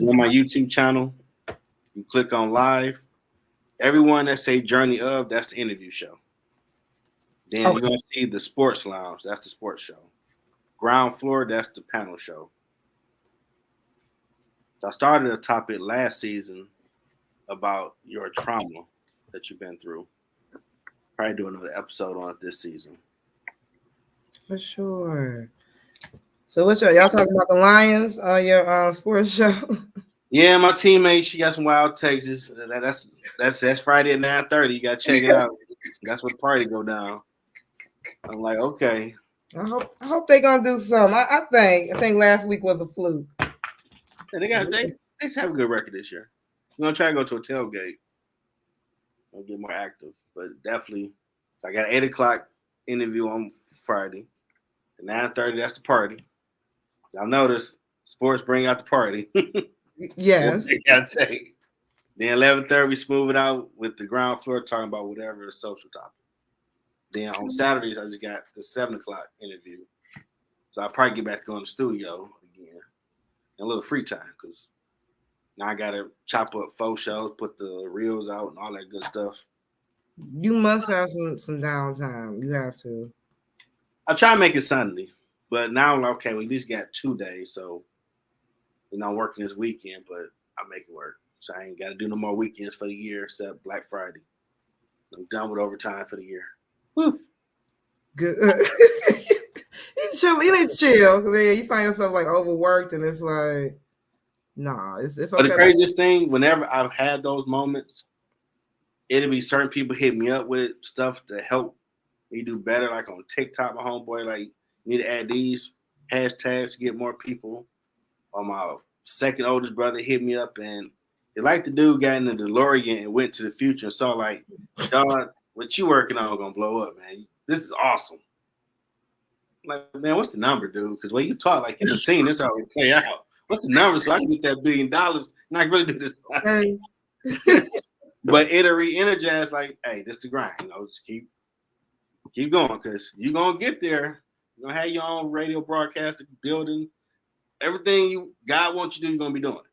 On my YouTube channel, you click on live. Everyone that say Journey of, that's the interview show. Then you're gonna see the Sports Lounge. That's the sports show. Ground Floor, that's the panel show. So I started a topic last season about your trauma that you've been through. Probably do another episode on it this season. For sure. So what y'all talking about the Lions on your sports show? Yeah, my teammate, she got some wild takes. That's Friday at 9:30. You gotta check it out. That's what the party go down. I'm like, okay. I hope they gonna do something. I think last week was a fluke. Yeah, they just have a good record this year. I'm gonna try to go to a tailgate. I'll get more active, but definitely, I got an 8:00 interview on Friday. At 9:30, that's the party. Y'all notice sports bring out the party. Yes. They gotta take. Then 11:30, we smooth it out with the ground floor talking about whatever social topic. Then on Saturdays, I just got the 7:00 interview. So I'll probably get back to going to the studio again. And a little free time because now I got to chop up faux shows, put the reels out and all that good stuff. You must have some downtime. You have to. I try to make it Sunday, but now, okay, we at least got 2 days. So, I'm working this weekend, but I make it work. So I ain't got to do no more weekends for the year except Black Friday. I'm done with overtime for the year. Whew. Good. You need to chill because then you find yourself like overworked, and it's like, nah, it's okay. But the craziest thing, whenever I've had those moments, it'll be certain people hit me up with stuff to help me do better. Like on TikTok, my homeboy, like, you need to add these hashtags to get more people. Or my second oldest brother hit me up, and they like the dude got in the DeLorean and went to the future and saw like, God, what you working on gonna blow up, man. This is awesome. I'm like, man, what's the number, dude? Because when you talk, like, you've seen this already play out. What's the number so I can get that $1 billion and I can really do this? But it'll re-energize, like, hey, this the grind. Just keep going because you're gonna get there. You're gonna have your own radio broadcasting, building, everything God wants you to do, you're gonna be doing.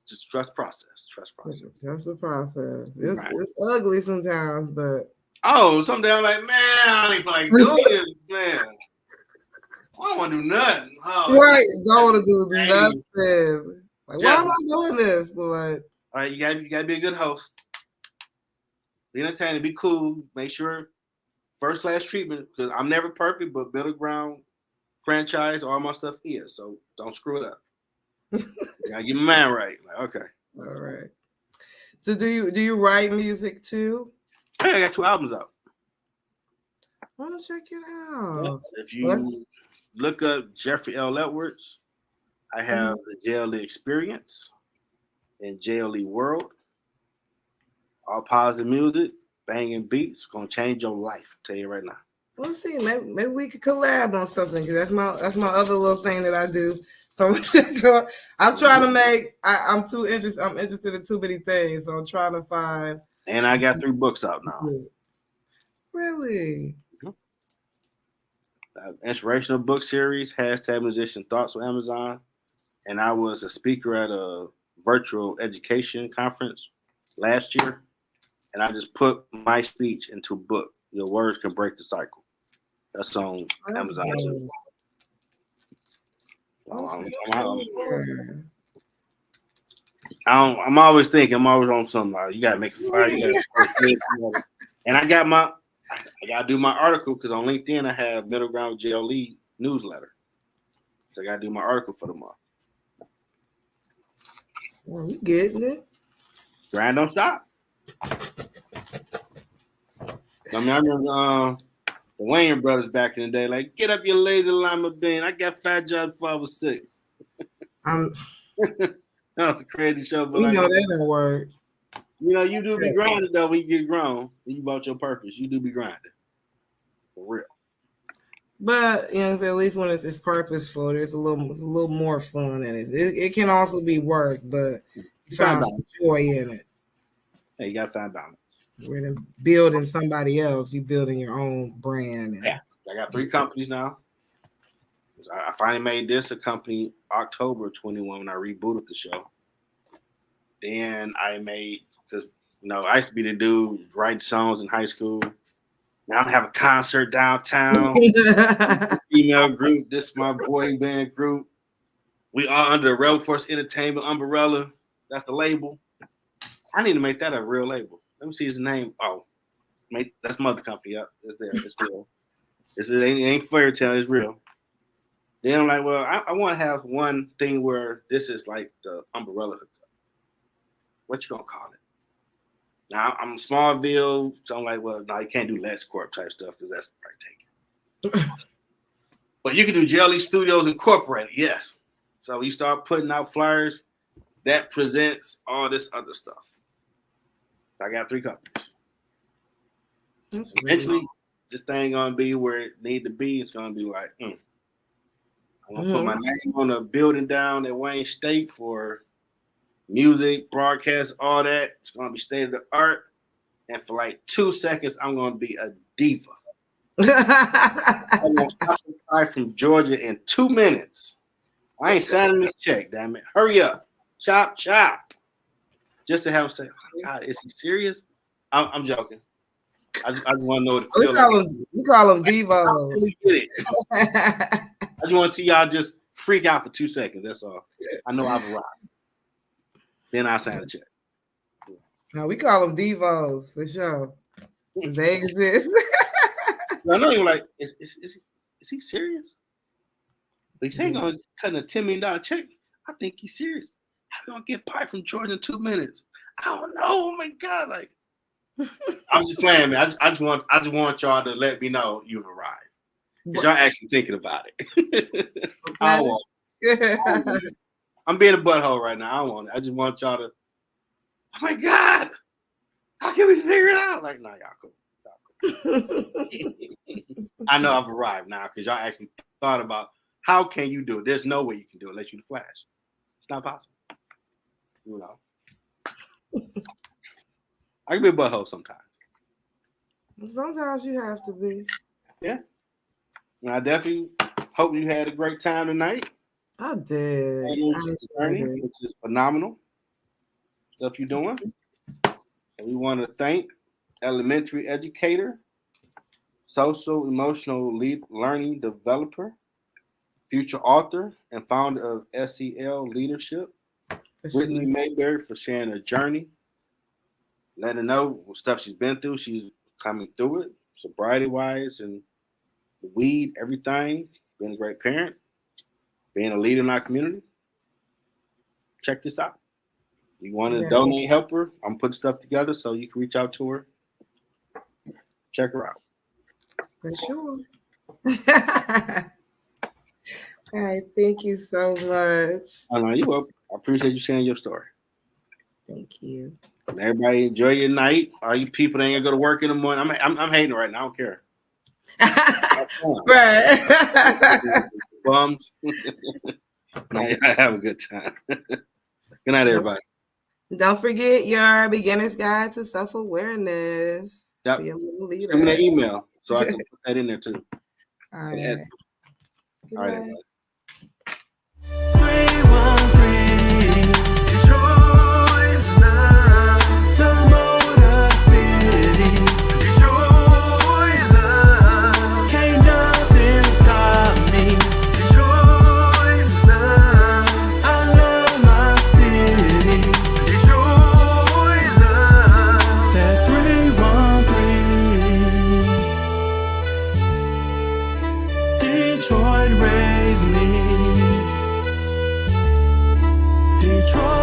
Just trust process. Trust process. Trust the process. It's ugly sometimes, but someday I'm like, man, I don't even like doing this, man. I don't want to do nothing. Right, don't want to do nothing. Like, why am I doing this? But like, all right, you gotta be a good host. Be entertaining, be cool, make sure first class treatment, because I'm never perfect, but Middle Ground franchise, all my stuff is. So don't screw it up. You gotta get my mind right. Like, okay. All right. So do you write music too? I got 2 albums out. I want to check it out. If you look up Jeffrey L. Edwards, I have the JLE Experience and JLE World. All positive music, banging beats, gonna change your life. I'll tell you right now. We'll see. Maybe we could collab on something because that's my other little thing that I do. So I'm trying to make. I'm too interested. I'm interested in too many things. So I'm trying to find. And I got 3 books out now. Really? Inspirational book series, #musician thoughts on Amazon. And I was a speaker at a virtual education conference last year. And I just put my speech into a book. Your words can break the cycle. That's on Amazon too. I'm always thinking. I'm always on something. You gotta make it fire. And I gotta do my article because on LinkedIn I have Middle Ground JLE newsletter. So I gotta do my article for the month. Well, you getting it? Grind don't stop. I mean, I remember the Wayne brothers back in the day, like, get up your lazy lima bean. I got fat jobs before I was 6. That was a crazy show, but You like, know that don't work. You know, you do be grinding though when you get grown. When you bought your purpose, you do be grinding. For real. But you know, at least when it's purposeful, there's a little more fun in it. It can also be work, but you found some joy in it. Hey, you gotta find balance. We're than building somebody else, you building your own brand. Yeah, I got 3 companies now. I finally made this a company October 21 when I rebooted the show. Then I made, because I used to be the dude writing songs in high school. Now I have a concert downtown. Female group. This is my boy band group. We are under the Rebel Force Entertainment umbrella. That's the label. I need to make that a real label. Let me see his name. Oh, that's mother company. Yep, it's there. It's real. It ain't fairy tale. It's real. Then I'm like, well, I want to have one thing where this is like the umbrella hookup. What you gonna call it? Now I'm Smallville, so I'm like, well, no, you can't do Let's Corp type stuff because that's probably taken. But you can do JLE Studios Incorporated, yes. So you start putting out flyers that presents all this other stuff. I got 3 companies. Eventually, this thing gonna be where it need to be. It's gonna be like, I'm gonna put my name on a building down at Wayne State for music, broadcast, all that. It's gonna be state of the art. And for like 2 seconds, I'm gonna be a diva. I'm gonna fly from Georgia in 2 minutes. I ain't signing this check, damn it. Hurry up. Chop, chop. Just to have him say, oh God, is he serious? I'm joking. I just want to know what it feels like. We call them divas. I just want to see y'all just freak out for 2 seconds. That's all. I know I've arrived. Then I sign a check. No, we call them divas for sure. They exist. I know you're like, is he serious? But he's saying gonna cut a $10 million check. I think he's serious. How gonna get pie from Georgia in 2 minutes? I don't know. Oh my God! Like, I'm just playing, man. I just want y'all to let me know you've arrived. Cause y'all actually thinking about it. I want. I'm being a butthole right now. I don't want it. I just want y'all to. Oh my God! How can we figure it out? Like, nah, y'all cool. I know I've arrived now because y'all actually thought about how can you do it. There's no way you can do it unless you're the Flash. It's not possible. I can be a butthole sometimes. Sometimes you have to be. Yeah. And I definitely hope you had a great time tonight. I did. Which is phenomenal. Stuff you're doing. And we want to thank elementary educator, social emotional learning developer, future author, and founder of SEL Leadership, Brittani Mayberry, for sharing her journey. Let her know what stuff she's been through. She's coming through it, sobriety-wise, and the weed, everything. Being a great parent, being a leader in our community. Check this out. You want to donate, help her? I'm putting stuff together so you can reach out to her. Check her out. For sure. All right, thank you so much. I know you're welcome. I appreciate you sharing your story. Thank you. Everybody enjoy your night. All you people that ain't gonna go to work in the morning. I'm hating right now. I don't care. Right. Bums. Have a good time. Good night, everybody. Don't forget your beginner's guide to self-awareness. Yep. Be a little leader. Give me that email so I can put that in there too. All right. All right, everybody. Detroit raised Detroit.